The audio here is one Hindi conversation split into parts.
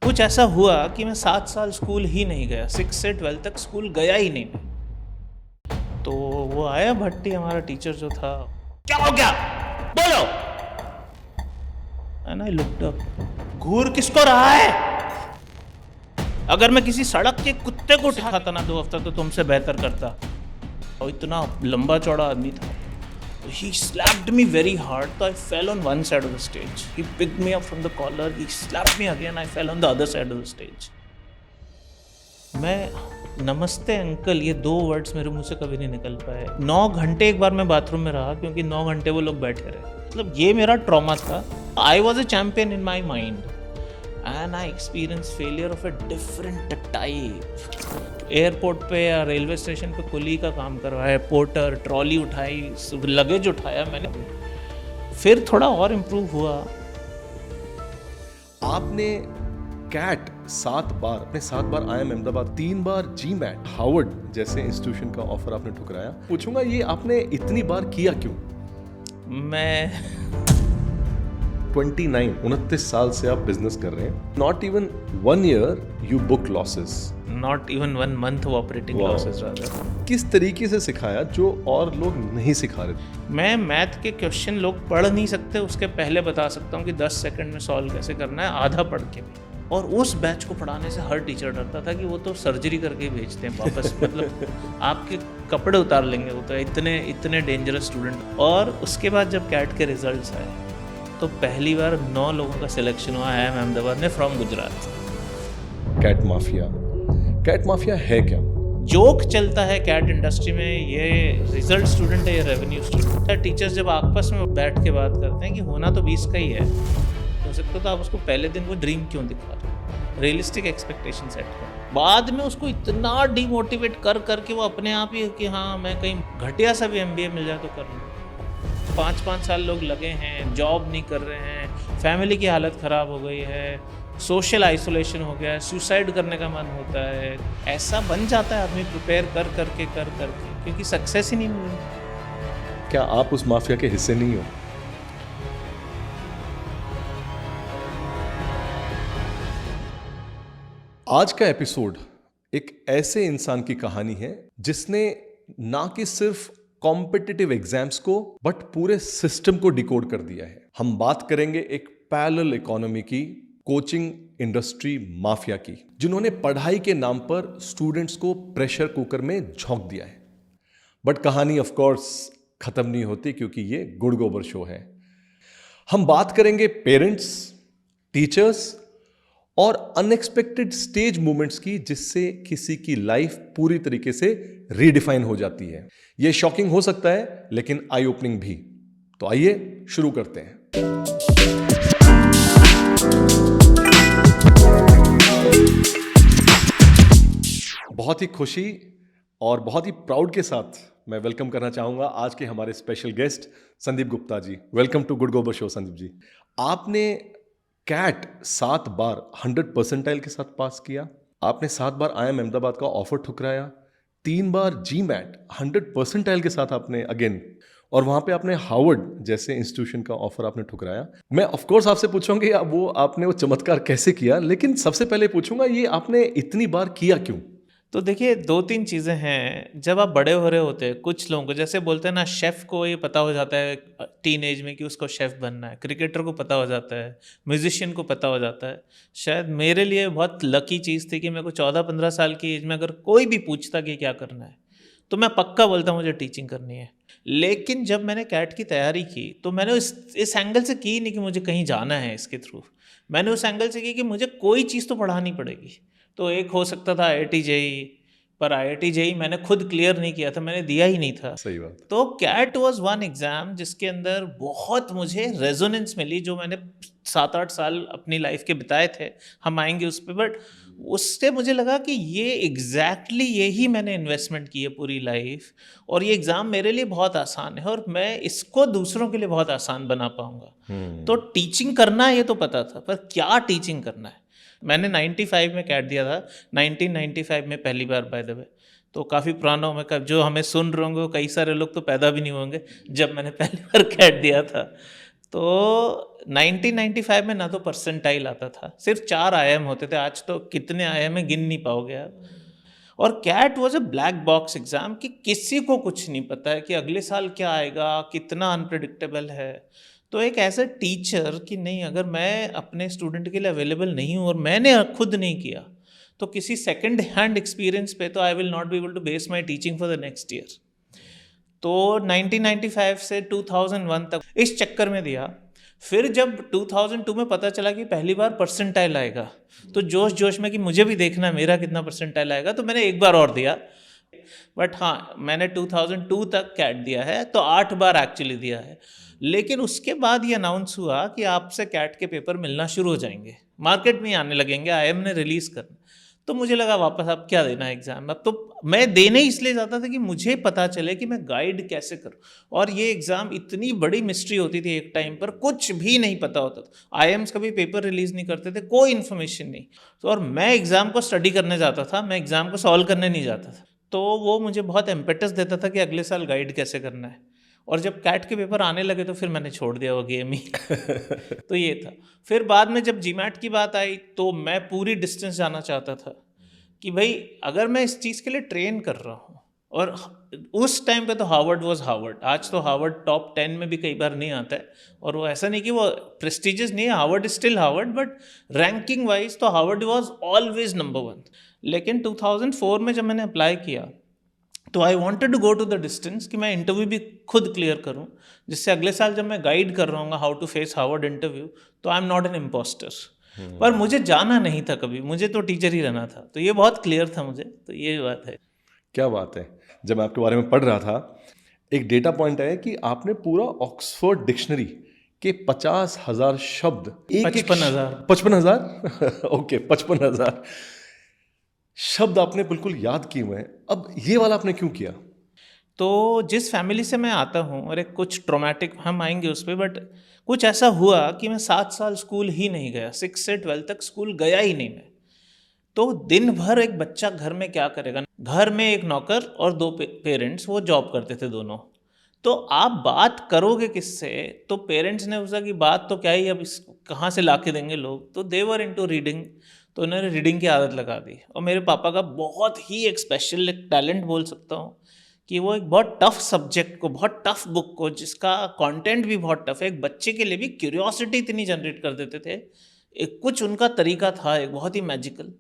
कुछ ऐसा हुआ कि मैं 7 साल स्कूल ही नहीं गया, 6 से 12 तक स्कूल गया ही नहीं मैं। तो वो आया भट्टी, हमारा टीचर जो था, क्या हो गया बोलो। एंड आई लुक्ड अप, घूर किसको रहा है? अगर मैं किसी सड़क के कुत्ते को उठाता ना 2 हफ्ता तो तुमसे बेहतर करता। और इतना लंबा चौड़ा आदमी था। He slapped me very hard, so I fell on one side of the stage. He picked me up from the collar, he slapped me again, I fell on the other side of the stage. मैं नमस्ते अंकल, ये 2 वर्ड्स मेरे मुंह से कभी नहीं निकल पाए। 9 घंटे एक बार मैं बाथरूम में रहा क्योंकि 9 घंटे वो लोग बैठे रहे। मतलब ये मेरा ट्रॉमा था। I was a champion in my mind and I experience failure of a different type. Airport पे या रेलवे स्टेशन पे कुली का काम करवाया, पोर्टर, ट्रॉली उठाई, लगेज उठाया मैंने। फिर थोड़ा और इम्प्रूव हुआ। आपने कैट 7 बार, अपने 7 बार IIM अहमदाबाद, 3 बार GMAT, हार्वर्ड जैसे इंस्टीट्यूशन का ऑफर आपने ठुकराया। पूछूंगा ये आपने इतनी बार किया क्यों? मैं 29 साल से आप बिजनेस कर रहे हैं। Not even 1 year you book losses, not even 1 month operating losses. किस तरीके से सिखाया जो और लोग नहीं सिखा रहे? मैं मैथ के क्वेश्चन लोग पढ़ नहीं सकते उसके पहले बता सकता हूँ कि 10 सेकंड में सॉल्व कैसे करना है, आधा पढ़ के भी। और उस बैच को पढ़ाने से हर टीचर डरता था कि वो तो सर्जरी करके ही भेजते हैं वापस। मतलब आपके कपड़े उतार लेंगे वो तो, इतने डेंजरस स्टूडेंट। और उसके बाद जब कैट के रिजल्ट्स आए तो पहली बार 9 लोगों का सिलेक्शन हुआ IIM अहमदाबाद में फ्रॉम गुजरात। कैट माफिया है क्या? जोक चलता है कैट इंडस्ट्री में, ये रिजल्ट स्टूडेंट है, ये रेवेन्यू स्टूडेंट है। टीचर्स जब आपस में बैठ के बात करते हैं कि होना तो 20 का ही है, हो सकता तो आप उसको पहले दिन वो ड्रीम क्यों दिखा रहे हो? रियलिस्टिक एक्सपेक्टेशन सेट करो। बाद में उसको इतना डिमोटिवेट कर करके वो अपने आप ही कि हाँ मैं कहीं घटिया सा भी MBA मिल जाए तो कर लूँ। 5-5 साल लोग लगे हैं, जॉब नहीं कर रहे हैं, फैमिली की हालत ख़राब हो गई है, सोशल आइसोलेशन हो गया है, सुसाइड करने का मन होता है। ऐसा बन जाता है आदमी प्रिपेयर कर करके क्योंकि सक्सेस ही नहीं मिल रही। क्या आप उस माफिया के हिस्से नहीं हो? आज का एपिसोड एक ऐसे इंसान की कहानी है जिसने ना कि सिर्फ कॉम्पिटिटिव एग्जाम्स को बट पूरे सिस्टम को डिकोड कर दिया है। हम बात करेंगे एक पैरेलल इकोनॉमी की, कोचिंग इंडस्ट्री माफिया की, जिन्होंने पढ़ाई के नाम पर स्टूडेंट्स को प्रेशर कुकर में झोंक दिया है। बट कहानी ऑफ कोर्स खत्म नहीं होती क्योंकि ये गुड़ गोबर शो है। हम बात करेंगे पेरेंट्स, टीचर्स और अनएक्सपेक्टेड स्टेज मूवमेंट्स की, जिससे किसी की लाइफ पूरी तरीके से रीडिफाइन हो जाती है। यह शॉकिंग हो सकता है लेकिन आई ओपनिंग भी। तो आइए शुरू करते हैं। बहुत ही खुशी और बहुत ही प्राउड के साथ मैं वेलकम करना चाहूंगा आज के हमारे special guest Sandeep Gupta ji. Welcome to Gud Gobar show. Sandeep ji, आपने कैट 7 बार 100 परसेंटाइल के साथ पास किया, आपने 7 बार IIM अहमदाबाद का ऑफर ठुकराया, 3 बार GMAT 100 परसेंटाइल के साथ आपने अगेन, और वहां पे आपने हार्वर्ड जैसे इंस्टीट्यूशन का ऑफर आपने ठुकराया। मैं ऑफ कोर्स आपसे पूछूंगा वो आपने वो चमत्कार कैसे किया, लेकिन सबसे पहले पूछूंगा ये आपने इतनी बार किया क्यों? तो देखिए 2-3 चीज़ें हैं। जब आप बड़े हो रहे होते हैं, कुछ लोगों को जैसे बोलते हैं ना, शेफ़ को ये पता हो जाता है टीन एज में कि उसको शेफ़ बनना है, क्रिकेटर को पता हो जाता है, म्यूजिशियन को पता हो जाता है। शायद मेरे लिए बहुत लकी चीज़ थी कि मेरे को 14-15 साल की एज में अगर कोई भी पूछता कि क्या करना है तो मैं पक्का बोलता मुझे टीचिंग करनी है। लेकिन जब मैंने कैट की तैयारी की तो मैंने इस एंगल से की नहीं कि मुझे कहीं जाना है इसके थ्रू। मैंने उस एंगल से की कि मुझे कोई चीज़ तो पढ़ानी पड़ेगी। तो एक हो सकता था IIT JEE, पर IIT JEE मैंने खुद क्लियर नहीं किया था, मैंने दिया ही नहीं था। सही बात। तो कैट वाज वन एग्ज़ाम जिसके अंदर बहुत मुझे रेजोनेंस मिली, जो मैंने 7-8 साल अपनी लाइफ के बिताए थे। हम आएंगे उस पर, बट उससे मुझे लगा कि ये एग्जैक्टली यही मैंने इन्वेस्टमेंट की है पूरी लाइफ, और ये एग्ज़ाम मेरे लिए बहुत आसान है और मैं इसको दूसरों के लिए बहुत आसान बना पाऊँगा। तो टीचिंग करना है ये तो पता था, पर क्या टीचिंग करना है। मैंने 95 में कैट दिया था, 1995 में पहली बार, बाय द वे। तो काफ़ी पुराना हूँ मैं, जो हमें सुन रहे होंगे कई सारे लोग तो पैदा भी नहीं होंगे जब मैंने पहली बार कैट दिया था। तो 1995 में ना तो परसेंटाइल आता था, सिर्फ 4 आयाम होते थे, आज तो कितने आयाम में गिन नहीं पाओगे आप। और CAT was a black box exam कि किसी को कुछ नहीं पता है कि अगले साल क्या आएगा, कितना अनप्रिडिक्टेबल है। तो एक ऐसा टीचर कि नहीं, अगर मैं अपने स्टूडेंट के लिए अवेलेबल नहीं हूँ और मैंने खुद नहीं किया तो किसी सेकंड हैंड एक्सपीरियंस पे तो I will not be able to base my teaching for the next year. तो 1995 से 2001 तक इस चक्कर में दिया। फिर जब 2002 में पता चला कि पहली बार परसेंटाइल आएगा, तो जोश जोश में कि मुझे भी देखना है मेरा कितना परसेंटाइल आएगा, तो मैंने एक बार और दिया। बट हाँ, मैंने 2002 तक कैट दिया है, तो 8 बार एक्चुअली दिया है। लेकिन उसके बाद ये अनाउंस हुआ कि आपसे कैट के पेपर मिलना शुरू हो जाएंगे, मार्केट में ही आने लगेंगे, आईएम ने रिलीज़ करना। तो मुझे लगा वापस अब क्या देना है एग्ज़ाम, अब तो मैं देने इसलिए जाता था कि मुझे पता चले कि मैं गाइड कैसे करूं। और ये एग्ज़ाम इतनी बड़ी मिस्ट्री होती थी, एक टाइम पर कुछ भी नहीं पता होता था, आईएम्स कभी पेपर रिलीज़ नहीं करते थे, कोई इन्फॉर्मेशन नहीं। तो और मैं एग्ज़ाम को स्टडी करने जाता था, मैं एग्ज़ाम को सॉल्व करने नहीं जाता था। तो वो मुझे बहुत इम्पेटस देता था कि अगले साल गाइड कैसे करना है। और जब कैट के पेपर आने लगे तो फिर मैंने छोड़ दिया वो गेम ही। तो ये था। फिर बाद में जब जीमैट की बात आई तो मैं पूरी डिस्टेंस जाना चाहता था कि भाई अगर मैं इस चीज़ के लिए ट्रेन कर रहा हूँ, और उस टाइम पे तो हार्वर्ड वाज हार्वर्ड, आज तो हार्वर्ड टॉप 10 में भी कई बार नहीं आता है, और वो ऐसा नहीं कि वो प्रेस्टिजियस नहीं है, Harvard is still Harvard, but ranking wise तो हार्वर्ड वाज ऑलवेज नंबर 1। लेकिन 2004 में जब मैंने अप्लाई किया तो I wanted to go to the distance कि मैं इंटरव्यू भी खुद क्लियर करूं, जिससे अगले साल जब मैं गाइड कर रहा हूँ how to face Harvard interview तो I am not an impostor. पर मुझे जाना नहीं था कभी, मुझे तो टीचर ही रहना था, तो ये बहुत क्लियर था मुझे। तो ये बात है। क्या बात है। जब मैं आपके बारे में पढ़ रहा था, एक डेटा पॉइंट है कि आपने पूरा ऑक्सफोर्ड डिक्शनरी के 50,000 शब्द 55,000 55,000 ओके 55,000 शब्द आपने बिल्कुल याद किए हुए हैं। अब ये वाला आपने क्यों किया? तो जिस फैमिली से मैं आता हूँ, और एक कुछ ट्रॉमेटिक, हम आएंगे उस पर, बट कुछ ऐसा हुआ कि मैं 7 साल स्कूल ही नहीं गया, 6 से 12 तक स्कूल गया ही नहीं मैं। तो दिन भर एक बच्चा घर में क्या करेगा, घर में एक नौकर और 2 पेरेंट्स, वो जॉब करते थे दोनों। तो आप बात करोगे किससे? तो पेरेंट्स ने उसका कि बात तो क्या ही, अब इस कहाँ से ला के देंगे लोग, तो दे वर इनटू रीडिंग, तो उन्होंने रीडिंग की आदत लगा दी। और मेरे पापा का बहुत ही एक स्पेशल एक टैलेंट बोल सकता हूँ कि वो एक बहुत टफ सब्जेक्ट को, बहुत टफ बुक को, जिसका कंटेंट भी बहुत टफ है, एक बच्चे के लिए भी क्यूरियोसिटी इतनी जनरेट कर देते थे। एक कुछ उनका तरीका था एक बहुत ही मैजिकल,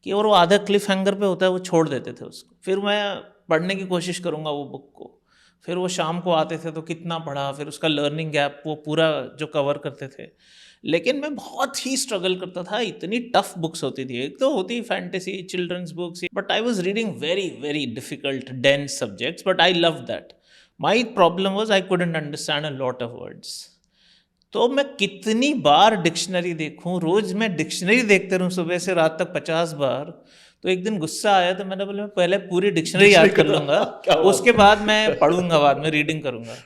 कि और वो आधा क्लिफ हैंगर पे होता है वो छोड़ देते थे उसको, फिर मैं पढ़ने की कोशिश करूँगा वो बुक को। फिर वो शाम को आते थे तो कितना पढ़ा, फिर उसका लर्निंग गैप वो पूरा जो कवर करते थे। लेकिन मैं बहुत ही स्ट्रगल करता था, इतनी टफ बुक्स होती थी। एक तो होती fantasy children's books, but I was reading very very difficult dense subjects, but I love that. My problem was I couldn't understand a lot of words. तो मैं कितनी बार डिक्शनरी देखूं, रोज मैं डिक्शनरी देखते रहूं सुबह से रात तक 50 बार। तो एक दिन गुस्सा आया, तो मैंने बोला मैं पहले पूरी डिक्शनरी याद कर लूंगा, उसके बाद मैं पढ़ूंगा, बाद में रीडिंग करूंगा।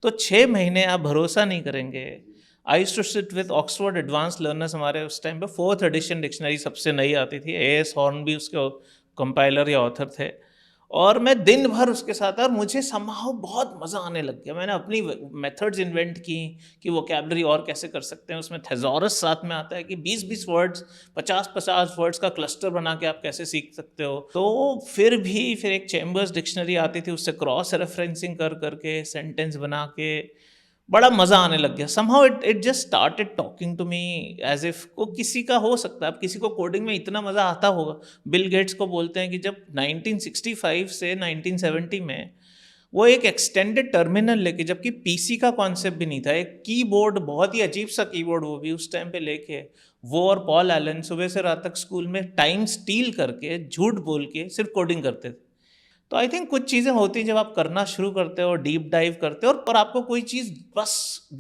तो 6 महीने आप भरोसा नहीं करेंगे, I used to sit with Oxford advance learners, हमारे उस टाइम पे 4th एडिशन डिक्शनरी सबसे नई आती थी, एएस हॉर्न भी उसके कंपाइलर या ऑथर थे, और मैं दिन भर उसके साथ, और मुझे समहाउ बहुत मज़ा आने लग गया। मैंने अपनी मेथड्स इन्वेंट की कि वोकैबलरी और कैसे कर सकते हैं। उसमें थेसॉरस साथ में आता है कि 20-20 वर्ड्स, 50-50 वर्ड्स का क्लस्टर बना के आप कैसे सीख सकते हो। तो फिर एक चैम्बर्स डिक्शनरी आती थी, उससे क्रॉस रेफरेंसिंग कर करके सेंटेंस बना के बड़ा मज़ा आने लग गया। Somehow it just started talking to me as if को किसी का हो सकता है। अब किसी को कोडिंग में इतना मज़ा आता होगा। बिल गेट्स को बोलते हैं कि जब 1965 से 1970 में वो एक एक्सटेंडेड टर्मिनल लेके, जबकि पीसी का कॉन्सेप्ट भी नहीं था, एक कीबोर्ड, बहुत ही अजीब सा कीबोर्ड वो भी उस टाइम पे लेके, वो और पॉल एलन सुबह से रात तक स्कूल में टाइम स्टील करके, झूठ बोल के सिर्फ कोडिंग करते थे। तो आई थिंक कुछ चीज़ें होती हैं जब आप करना शुरू करते हो, डीप डाइव करते हो, और आपको कोई चीज़ बस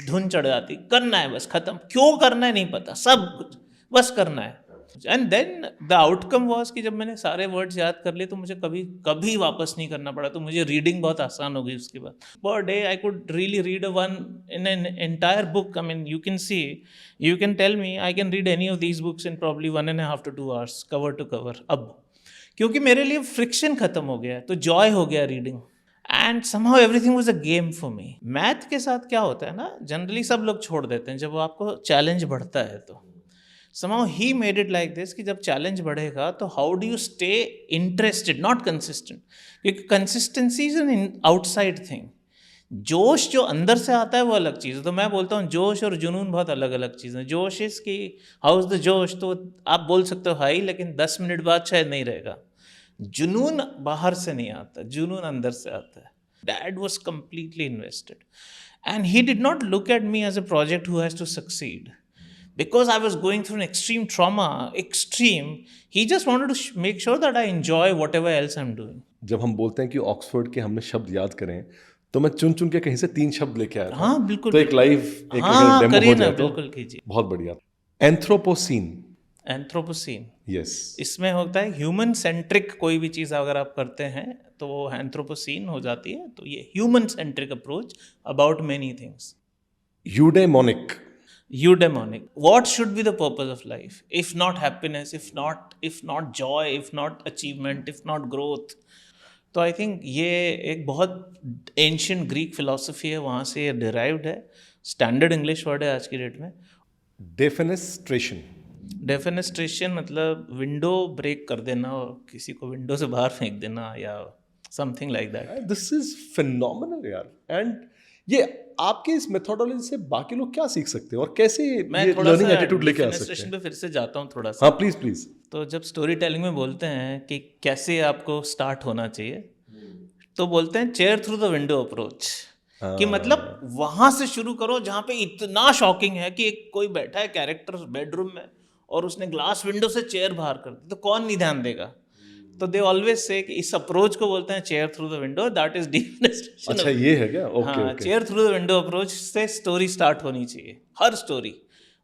धुन चढ़ जाती, करना है बस, खत्म, क्यों करना है नहीं पता, सब कुछ बस करना है। And then the outcome was कि जब मैंने सारे वर्ड्स याद कर लिए तो मुझे कभी वापस नहीं करना पड़ा। तो मुझे रीडिंग बहुत आसान हो गई उसके बाद। Per day I could really read one in an entire book. I mean you can tell me I can read any of these books in probably 1.5 to 2 hours cover to cover. अब क्योंकि मेरे लिए फ्रिक्शन खत्म हो गया है, तो जॉय हो गया reading. And somehow everything was a game for me. Math के साथ क्या होता है ना, जनरली सब लोग छोड़ देते हैं जब वो आपको चैलेंज बढ़ता है. तो somehow he made it like this कि जब चैलेंज बढ़ेगा तो how do you stay interested, not consistent. क्योंकि consistency is an outside thing. जोश जो अंदर से आता है वो अलग चीज़ है. तो मैं बोलता हूँ जोश और जुनून बहुत अलग अलग चीज़ें. जोश इज कि हाउ इज द जोश, तो आप बोल सकते हो हाई, लेकिन 10 मिनट बाद शायद नहीं रहेगा. जुनून बाहर से नहीं आता, जुनून अंदर से आता है. Dad was completely invested and he did not look at me as a project who has to succeed. Because I was going through an extreme trauma, he just wanted to make sure that I enjoy whatever else I'm doing. जब हम बोलते हैं कि ऑक्सफोर्ड के हमने शब्द याद करें, तो मैं चुन चुन के कहीं से 3 शब्द लेके आया था. हाँ बिल्कुल. तो एक लाइव एक हाँ डेमो करिए हो ना, जाए तो बिल्कुल कीजिए. बहुत बढ़िया. एंथ्रोपोसीन. एंथ्रोपोसीन. यस. इसमें होता है ह्यूमन सेंट्रिक. कोई भी चीज़ अगर आप करते हैं तो वो एंथ्रोपोसीन हो जाती है. तो ये human centric approach about many things. Eudaimonic. Eudaimonic. What should be the purpose of life? If not happiness, if not joy, if not achievement, if not growth. तो आई थिंक ये एक बहुत एंशियंट ग्रीक फिलोसफी है, वहाँ से ये डिराइव्ड है. स्टैंडर्ड इंग्लिश वर्ड है आज की डेट में. डेफिनेस्ट्रेशन. डेफिनेस्ट्रेशन मतलब विंडो ब्रेक कर देना और किसी को विंडो से बाहर फेंक देना या something like that. This is phenomenal यार. एंड ये आपके इस मेथोडोलॉजी से बाकी लोग क्या सीख सकते हैं और कैसे मैं ये थोड़ा लर्निंग सा एटीट्यूड लेके आ सकते डेफिनेस्ट्रेशन हैं? पे फिर से जाता हूँ थोड़ा सा. हाँ प्लीज प्लीज. तो जब स्टोरी टेलिंग में बोलते हैं कि कैसे आपको स्टार्ट होना चाहिए, तो बोलते हैं chair through the window approach. कि मतलब वहां से शुरू करो जहाँ पे इतना शॉकिंग है कि एक कोई बैठा है कैरेक्टर बेडरूम में और उसने ग्लास विंडो से चेयर बाहर कर दी, तो कौन नहीं ध्यान देगा. तो दे ऑलवेज से कि इस अप्रोच को बोलते हैं chair through the window. That is defenestration. अच्छा ये है क्या? ओके हाँ, okay. Chair through the window approach से स्टोरी स्टार्ट होनी चाहिए. हर स्टोरी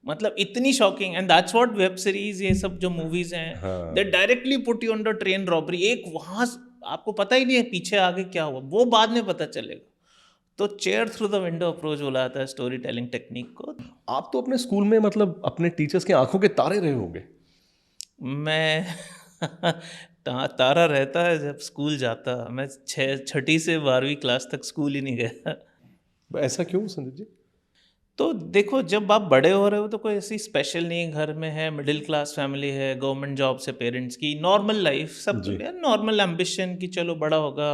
मतलब इतनी shocking. And that's what web series, ये सब जो मूवीज हैं, they directly put you under train robbery. एक वहां आपको पता ही नहीं है पीछे आगे क्या हुआ, वो बाद में पता चलेगा. तो chair through the window approach बोला जाता है स्टोरी टेलिंग टेक्निक को. आप तो अपने स्कूल में मतलब अपने टीचर्स की आंखों के तारे रहे होंगे. मैं तारा रहता है जब स्कूल जाता. मैं 6ठी से 12वीं क्लास तक स्कूल ही नहीं गया. ऐसा क्यों संदीप जी? तो देखो, जब आप बड़े हो रहे हो तो कोई ऐसी स्पेशल नहीं है. घर में है, मिडिल क्लास फैमिली है, गवर्नमेंट जॉब से पेरेंट्स की, नॉर्मल लाइफ, सब नॉर्मल एम्बिशन कि चलो बड़ा होगा,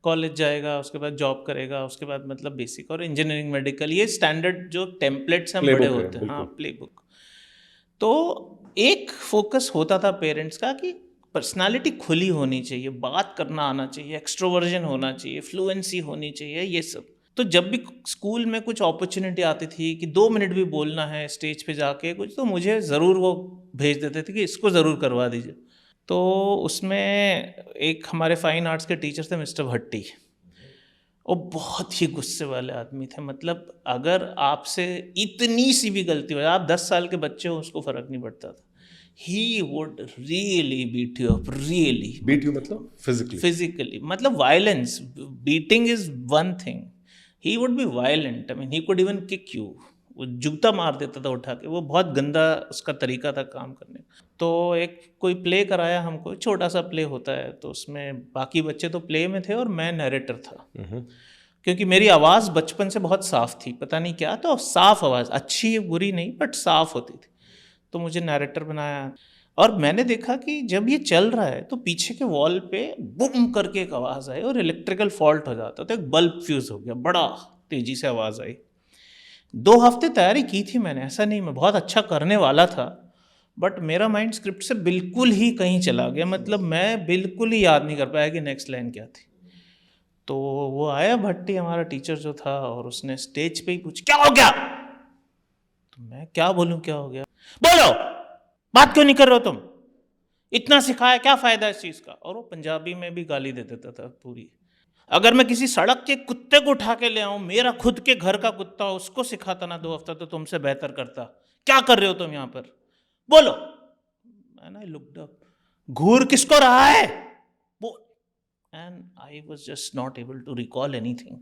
कॉलेज जाएगा, उसके बाद जॉब करेगा, उसके बाद मतलब बेसिक और इंजीनियरिंग, मेडिकल, ये स्टैंडर्ड जो टेम्पलेट्स हम बड़े होते हैं. हाँ, प्ले बुक. तो एक फोकस होता था पेरेंट्स का कि पर्सनालिटी खुली होनी चाहिए, बात करना आना चाहिए, एक्सट्रोवर्जन होना चाहिए, फ्लुएंसी होनी चाहिए, ये सब. तो जब भी स्कूल में कुछ अपॉर्चुनिटी आती थी कि 2 मिनट भी बोलना है स्टेज पे जाके कुछ, तो मुझे ज़रूर वो भेज देते थे कि इसको ज़रूर करवा दीजिए. तो उसमें एक हमारे फाइन आर्ट्स के टीचर थे मिस्टर भट्टी. वो बहुत ही गुस्से वाले आदमी थे. मतलब अगर आपसे इतनी सी भी गलती हो, आप 10 साल के बच्चे हो, उसको फ़र्क नहीं पड़ता था. He would really beat you up, really. Beat you मतलब physically? Physically. मतलब violence. Beating is one thing. He would be violent. I mean, he could even kick you. वो जूता मार देता था उठा के. वो बहुत गंदा उसका तरीका था काम करने का. तो एक कोई प्ले कराया हमको, छोटा सा प्ले होता है, तो उसमें बाकी बच्चे तो प्ले में थे और मैं नैरेटर था. क्योंकि मेरी आवाज़ बचपन से बहुत साफ़ थी, पता नहीं क्या, तो साफ़ आवाज़, अच्छी बुरी नहीं बट साफ़ होती थी. तो मुझे नैरेटर बनाया और मैंने देखा कि जब ये चल रहा है तो पीछे के वॉल पे बुम करके एक आवाज़ आई और इलेक्ट्रिकल फॉल्ट हो जाता. तो एक बल्ब फ्यूज़ हो गया, बड़ा तेज़ी से आवाज़ आई. 2 हफ्ते तैयारी की थी मैंने, ऐसा नहीं मैं बहुत अच्छा करने वाला था, बट मेरा माइंड स्क्रिप्ट से बिल्कुल ही कहीं चला गया. मतलब मैं बिल्कुल ही याद नहीं कर पाया कि नेक्स्ट लाइन क्या थी. तो वो आया भट्टी, हमारा टीचर जो था, और उसने स्टेज पे ही पूछा क्या हो गया. तो मैं क्या बोलूँ क्या हो गया. बोलो, बात क्यों नहीं कर रहे हो तुम, इतना सिखाया क्या फ़ायदा इस चीज़ का. और वो पंजाबी में भी गाली दे देता था पूरी. अगर मैं किसी सड़क के कुत्ते को उठा के ले आऊँ, मेरा खुद के घर का कुत्ता हो, उसको सिखाता ना 2 हफ्ता, तो तुमसे बेहतर करता. क्या कर रहे हो तुम यहाँ पर, बोलो. एंड आई लुक्ड अप, घूर किसको रहा है, बोल. And I was just not able to recall anything.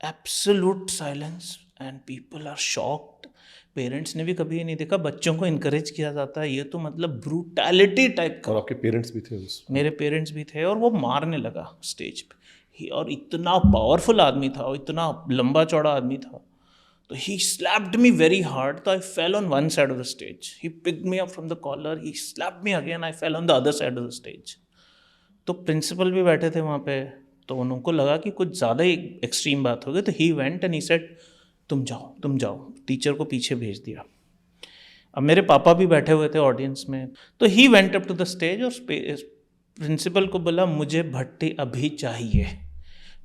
Absolute silence and people are shocked. Parents ने भी कभी ये नहीं देखा बच्चों को इनकरेज किया जाता है. ये तो मतलब ब्रूटैलिटी टाइप का. और आपके पेरेंट्स भी थे उसमें? मेरे पेरेंट्स भी थे. और वो मारने लगा स्टेज पे. और इतना पावरफुल आदमी था, और इतना लंबा चौड़ा आदमी था, तो he slapped me very hard, तो I fell on one side of the stage. He picked me up from the collar, he slapped me again, I fell on the other side of the stage. तो प्रिंसिपल भी बैठे थे वहाँ पे, तो उनको लगा कि कुछ ज़्यादा ही एक्सट्रीम बात हो गई, तो he went and he said तुम जाओ. टीचर को पीछे भेज दिया. अब मेरे पापा भी बैठे हुए थे ऑडियंस में, तो he went up to the stage और प्रिंसिपल को बोला मुझे भट्टी अभी चाहिए,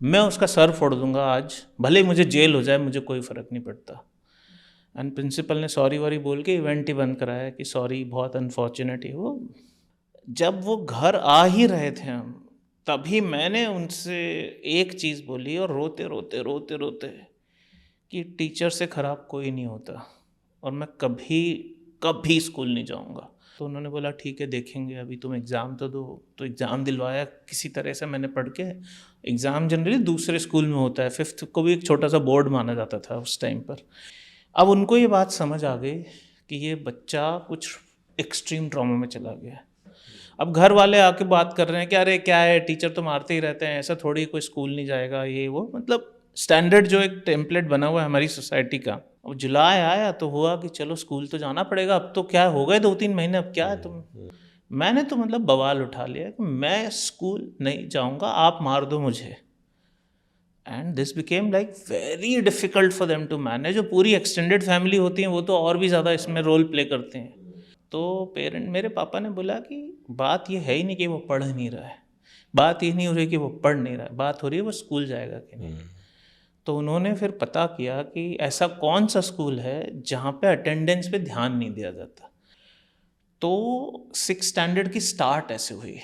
मैं उसका सर फोड़ दूंगा आज, भले ही मुझे जेल हो जाए, मुझे कोई फ़र्क नहीं पड़ता. एंड प्रिंसिपल ने सॉरी वॉरी बोल के इवेंट ही बंद कराया कि सॉरी, बहुत अनफॉर्चुनेट है वो. जब वो घर आ ही रहे थे हम, तभी मैंने उनसे एक चीज़ बोली, और रोते रोते रोते रोते, कि टीचर से ख़राब कोई नहीं होता, और मैं कभी कभी स्कूल नहीं जाऊंगा. तो उन्होंने बोला ठीक है देखेंगे, अभी तुम एग्ज़ाम तो दो. तो एग्ज़ाम दिलवाया किसी तरह से मैंने पढ़ के. एग्ज़ाम जनरली दूसरे स्कूल में होता है, 5th को भी एक छोटा सा बोर्ड माना जाता था उस टाइम पर. अब उनको ये बात समझ आ गई कि ये बच्चा कुछ एक्सट्रीम ट्रॉमा में चला गया. अब घर वाले आके बात कर रहे हैं कि अरे क्या है, टीचर तो मारते ही रहते हैं, ऐसा थोड़ी कोई स्कूल नहीं जाएगा, ये वो, मतलब स्टैंडर्ड जो एक टेम्पलेट बना हुआ है हमारी सोसाइटी का. अब जुलाई आया तो हुआ कि चलो स्कूल तो जाना पड़ेगा, अब तो क्या हो गए 2-3 महीने, अब क्या है तुम. मैंने तो मतलब बवाल उठा लिया कि मैं स्कूल नहीं जाऊंगा, आप मार दो मुझे. And this became like very difficult for them to manage. जो पूरी एक्सटेंडेड फैमिली होती है वो तो और भी ज़्यादा इसमें रोल प्ले करते हैं. तो मेरे पापा ने बोला कि बात ये है ही नहीं कि वो पढ़ नहीं रहा है, बात ये नहीं हो रही कि वो पढ़ नहीं रहा है, बात हो रही है वो स्कूल जाएगा कि नहीं. तो उन्होंने फिर पता किया कि ऐसा कौन सा स्कूल है जहाँ पे अटेंडेंस पे ध्यान नहीं दिया जाता. तो 6th स्टैंडर्ड की स्टार्ट ऐसे हुई.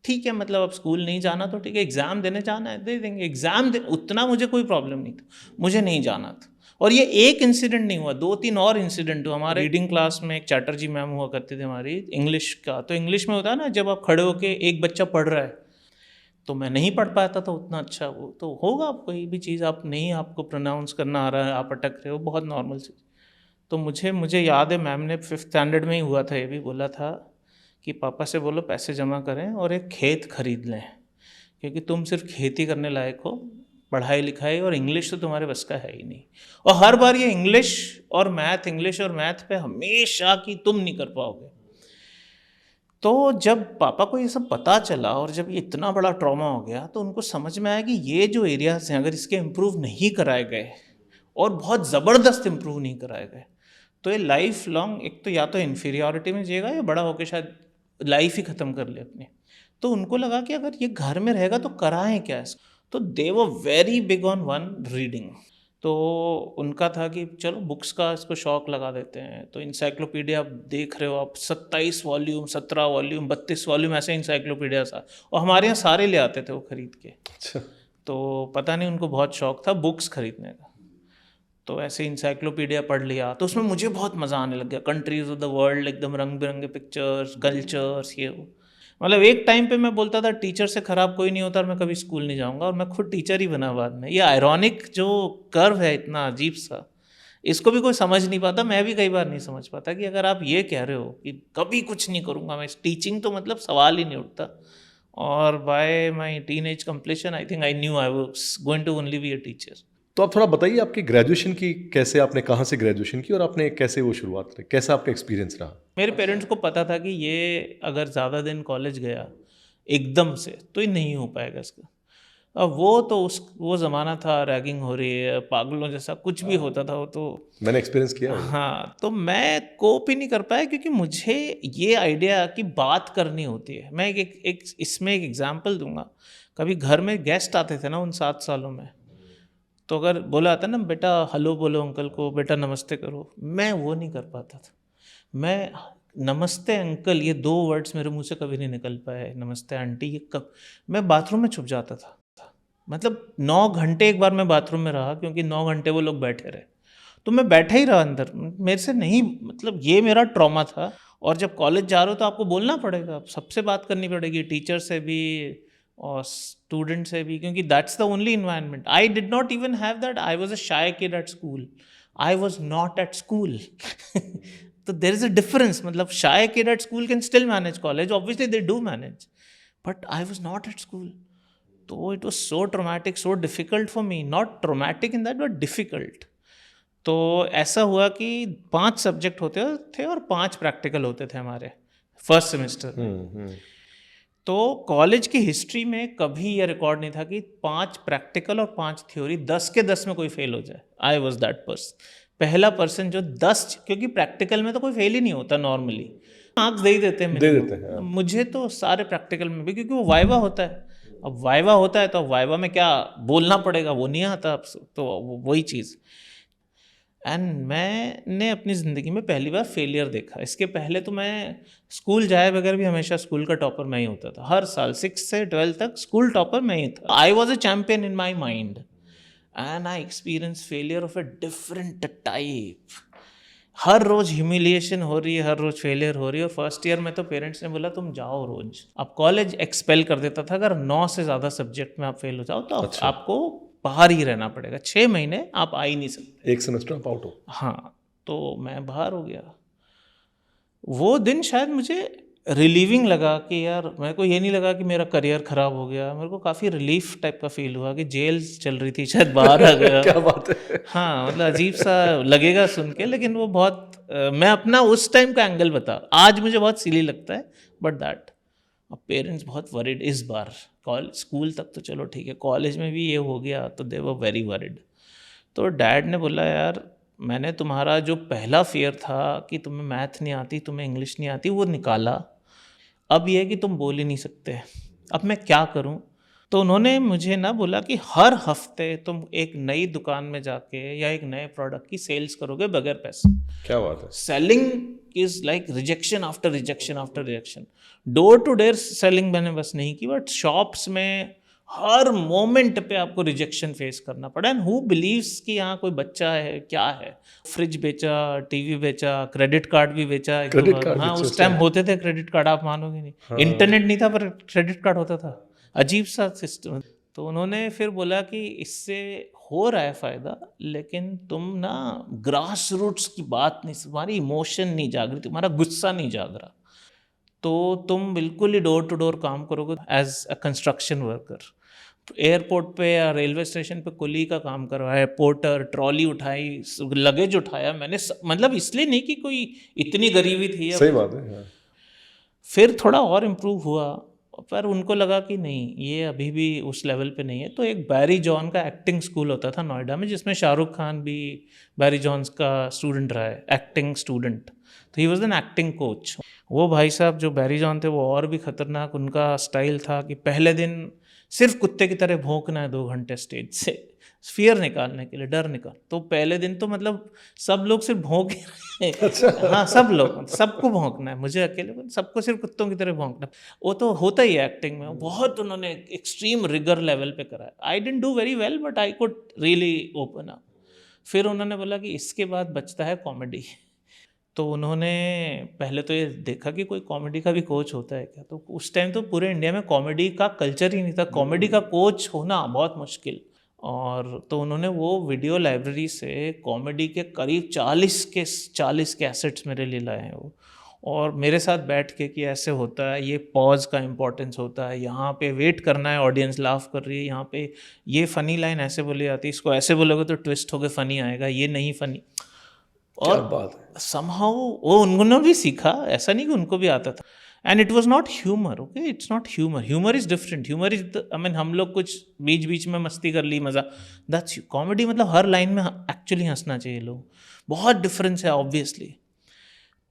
ठीक है, मतलब अब स्कूल नहीं जाना तो ठीक है, एग्ज़ाम देने जाना है दे देंगे, एग्ज़ाम दे, उतना मुझे कोई प्रॉब्लम नहीं था, मुझे नहीं जाना था. और ये एक इंसिडेंट नहीं हुआ, 2-3 और इंसिडेंट हुआ. हमारे रीडिंग क्लास में एक चैटर्जी मैम हुआ करती थी हमारी, इंग्लिश का. तो इंग्लिश में होता है ना, जब आप खड़े होके एक बच्चा पढ़ रहा है, तो मैं नहीं पढ़ पाता था उतना अच्छा. वो तो होगा, आप कोई भी चीज़ आप नहीं, आपको प्रोनाउंस करना आ रहा है, आप अटक रहे हो, बहुत नॉर्मल चीज़. तो मुझे याद है मैम ने 5th स्टैंडर्ड में ही हुआ था, ये भी बोला था कि पापा से बोलो पैसे जमा करें और एक खेत खरीद लें, क्योंकि तुम सिर्फ खेती करने लायक हो, पढ़ाई लिखाई और इंग्लिश तो तुम्हारे बस का है ही नहीं. और हर बार ये इंग्लिश और मैथ पे हमेशा कि तुम नहीं कर पाओगे. तो जब पापा को ये सब पता चला और जब ये इतना बड़ा ट्रॉमा हो गया, तो उनको समझ में आया कि ये जो एरियाज हैं, अगर इसके इम्प्रूव नहीं कराए गए और बहुत ज़बरदस्त इम्प्रूव नहीं कराए गए, तो ये लाइफ लॉन्ग एक तो या तो इन्फीरियॉरिटी में जिएगा, या बड़ा होकर शायद लाइफ ही ख़त्म कर ले अपनी. तो उनको लगा कि अगर ये घर में रहेगा तो कराएं क्या इसको. तो they were very big on one reading. तो उनका था कि चलो बुक्स का इसको शौक़ लगा देते हैं. तो इंसाइक्लोपीडिया आप देख रहे हो, आप 27 वॉल्यूम, 17 वॉल्यूम, 32 वॉल्यूम ऐसे इंसाइक्लोपीडिया सा, और हमारे यहाँ सारे ले आते थे वो खरीद के. अच्छा. तो पता नहीं उनको बहुत शौक़ था बुक्स खरीदने का. तो ऐसे इंसाइक्लोपीडिया पढ़ लिया, तो उसमें मुझे बहुत मज़ा आने लग गया. कंट्रीज़ ऑफ द वर्ल्ड, एकदम रंग बिरंगे पिक्चर्स, कल्चर्स, ये वो. मतलब एक टाइम पे मैं बोलता था टीचर से ख़राब कोई नहीं होता, और मैं कभी स्कूल नहीं जाऊंगा, और मैं खुद टीचर ही बना बाद में. ये आयरॉनिक जो कर्व है, इतना अजीब सा, इसको भी कोई समझ नहीं पाता. मैं भी कई बार नहीं समझ पाता कि अगर आप ये कह रहे हो कि कभी कुछ नहीं करूँगा मैं, टीचिंग तो मतलब सवाल ही नहीं उठता. और by my teenage completion I think I knew I was going to only be a teacher. तो आप थोड़ा बताइए आपकी ग्रेजुएशन की, कैसे आपने, कहाँ से ग्रेजुएशन की और आपने कैसे वो शुरुआत की, कैसा आपका एक्सपीरियंस रहा? मेरे पेरेंट्स को पता था कि ये अगर ज़्यादा दिन कॉलेज गया एकदम से तो ये नहीं हो पाएगा इसका. अब वो ज़माना था, रैगिंग हो रही है, पागलों जैसा कुछ भी होता था वो तो मैंने एक्सपीरियंस किया है. हाँ. तो मैं कोप ही नहीं कर पाया, क्योंकि मुझे ये आइडिया कि बात करनी होती है. मैं इसमें एक एग्जाम्पल दूंगा. कभी घर में गेस्ट आते थे ना उन 7 सालों में, तो अगर बोला आता ना बेटा हेलो बोलो अंकल को, बेटा नमस्ते करो, मैं वो नहीं कर पाता था. मैं नमस्ते अंकल, ये 2 वर्ड्स मेरे मुंह से कभी नहीं निकल पाए. नमस्ते आंटी, ये कब, मैं बाथरूम में छुप जाता था. मतलब 9 घंटे एक बार मैं बाथरूम में रहा, क्योंकि 9 घंटे वो लोग बैठे रहे, तो मैं बैठा ही रहा अंदर, मेरे से नहीं, मतलब ये मेरा ट्रॉमा था. और जब कॉलेज जा रहे हो तो आपको बोलना पड़ेगा, सबसे बात करनी पड़ेगी, टीचर से भी और स्टूडेंट से भी, क्योंकि that's the only environment. I did not even have that. I was a shy kid at school. I was not at school. तो देयर इज अ डिफरेंस. मतलब shy kid at school can still manage college, obviously they do manage, but I was not at school. तो it was so traumatic, so difficult for me, not traumatic in that but difficult. तो ऐसा हुआ कि 5 सब्जेक्ट होते थे और 5 प्रैक्टिकल होते थे हमारे फर्स्ट सेमेस्टर में। तो कॉलेज की हिस्ट्री में कभी ये रिकॉर्ड नहीं था कि 5 प्रैक्टिकल और 5 थ्योरी 10 के 10 में कोई फेल हो जाए। आई वॉज दैट पर्सन, पहला पर्सन जो 10, क्योंकि प्रैक्टिकल में तो कोई फेल ही नहीं होता नॉर्मली, मार्क्स दे ही देते हैं minimum। मुझे तो सारे प्रैक्टिकल में भी, क्योंकि वो वाइवा होता है। अब वाइवा होता है तो वाइवा में क्या बोलना पड़ेगा, वो नहीं आता अब, तो वही चीज़। एंड मैंने अपनी ज़िंदगी में पहली बार फेलियर देखा। इसके पहले तो मैं स्कूल जाए बगैर भी हमेशा स्कूल का टॉपर मैं ही होता था, हर साल 6 से 12 तक स्कूल टॉपर मैं ही था। I was a champion in my mind and I experience failure of a different type. हर रोज ह्यूमिलिएशन हो रही है, हर रोज फेलियर हो रही है। और फर्स्ट ईयर में तो पेरेंट्स ने बोला तुम जाओ रोज। अब कॉलेज एक्सपेल कर देता था, अगर 9 से ज़्यादा सब्जेक्ट में आप फेल हो जाओ तो अच्छा। आपको बाहर ही रहना पड़ेगा, 6 महीने आप आ ही नहीं सकते, एक सेमेस्टर आप आउट हो। हाँ, तो मैं बाहर हो गया। वो दिन शायद मुझे रिलीविंग लगा कि यार, मेरे को ये नहीं लगा कि मेरा करियर ख़राब हो गया। मेरे को काफ़ी रिलीफ टाइप का फील हुआ कि जेल चल रही थी, शायद बाहर आ गया। क्या बात है। हाँ, मतलब अजीब सा लगेगा सुन के, लेकिन वो बहुत मैं अपना उस टाइम का एंगल बता, आज मुझे बहुत सिली लगता है, बट दैट अब पेरेंट्स बहुत वरिड इस बार। कॉलेज स्कूल तक तो चलो ठीक है, कॉलेज में भी ये हो गया तो दे वर वेरी वरिड। तो डैड ने बोला यार, मैंने तुम्हारा जो पहला फियर था कि तुम्हें मैथ नहीं आती, तुम्हें इंग्लिश नहीं आती, वो निकाला। अब ये है कि तुम बोल ही नहीं सकते, अब मैं क्या करूं? तो उन्होंने मुझे ना बोला कि हर हफ्ते तुम एक नई दुकान में जाके या एक नए प्रोडक्ट की सेल्स करोगे बगैर पैसे। क्या बात है। Selling is like rejection after rejection after rejection. Door to door selling मैंने बस नहीं की, बट शॉप्स में हर मोमेंट पे आपको रिजेक्शन फेस करना पड़ा। एंड हु बिलीव्स कि यहाँ कोई बच्चा है, क्या है। फ्रिज बेचा, टीवी बेचा, क्रेडिट कार्ड भी बेचा एक दो क्रेडिट बार। कार्ड हाँ, बेचे उस टाइम होते थे क्रेडिट कार्ड, आप मानोगे नहीं। इंटरनेट नहीं था पर क्रेडिट कार्ड होता था, अजीब सा सिस्टम। तो उन्होंने फिर बोला कि इससे हो रहा है फ़ायदा, लेकिन तुम ना ग्रास रूट्स की बात नहीं, तुम्हारी इमोशन नहीं जाग रही, तुम्हारा गुस्सा नहीं जाग रहा, तो तुम बिल्कुल ही डोर टू डोर काम करोगे as a construction worker. Airport पे या रेलवे स्टेशन पे कुली का काम करवाया, पोर्टर, ट्रॉली उठाई, लगेज उठाया मैंने, मतलब इसलिए नहीं कि कोई इतनी गरीबी थी। सही बात है। हाँ। फिर थोड़ा और इम्प्रूव हुआ, पर उनको लगा कि नहीं, ये अभी भी उस लेवल पे नहीं है। तो एक बैरी जॉन का एक्टिंग स्कूल होता था नोएडा में, जिसमें शाहरुख खान भी बैरी जॉन्स का स्टूडेंट रहा है, एक्टिंग स्टूडेंट। तो he was an acting coach. वो भाई साहब जो बैरी जॉन थे, वो और भी खतरनाक। उनका स्टाइल था कि पहले दिन सिर्फ कुत्ते की तरह भौंकना है 2 घंटे स्टेज से, फियर निकालने के लिए, डर निकाल। तो पहले दिन तो मतलब सब लोग सिर्फ भौंक ही रहे हैं। हाँ, सब लोग, सबको भौंकना है, मुझे अकेले सबको सिर्फ कुत्तों की तरह भौंकना। वो तो होता ही है एक्टिंग में। बहुत उन्होंने एक्सट्रीम रिगर लेवल पे करा है। I didn't do very well, but I could really open up. फिर उन्होंने बोला कि इसके बाद बचता है कॉमेडी। तो उन्होंने पहले तो ये देखा कि कोई कॉमेडी का भी कोच होता है क्या। तो उस टाइम तो पूरे इंडिया में कॉमेडी का कल्चर ही नहीं था, कॉमेडी का कोच होना बहुत मुश्किल। और तो उन्होंने वो वीडियो लाइब्रेरी से कॉमेडी के करीब 40 कैसेट्स मेरे लिए लाए हैं वो, और मेरे साथ बैठ के कि ऐसे होता है, ये पॉज का इंपॉर्टेंस होता है, यहाँ पे वेट करना है, ऑडियंस लाफ कर रही है, यहाँ पे ये फ़नी लाइन ऐसे बोली जाती है, इसको ऐसे बोलोगे तो ट्विस्ट होकर फ़नी आएगा, ये नहीं फ़नी। और समहाउ वो उन्होंने भी सीखा, ऐसा नहीं कि उनको भी आता था। And it was not humour, okay, it's not humour, humour is different. Humour is I mean हम लोग कुछ बीच बीच में मस्ती कर ली, मज़ा, दैट्स कॉमेडी। मतलब हर लाइन में एक्चुअली हंसना चाहिए लोग, बहुत डिफरेंस है ऑब्वियसली।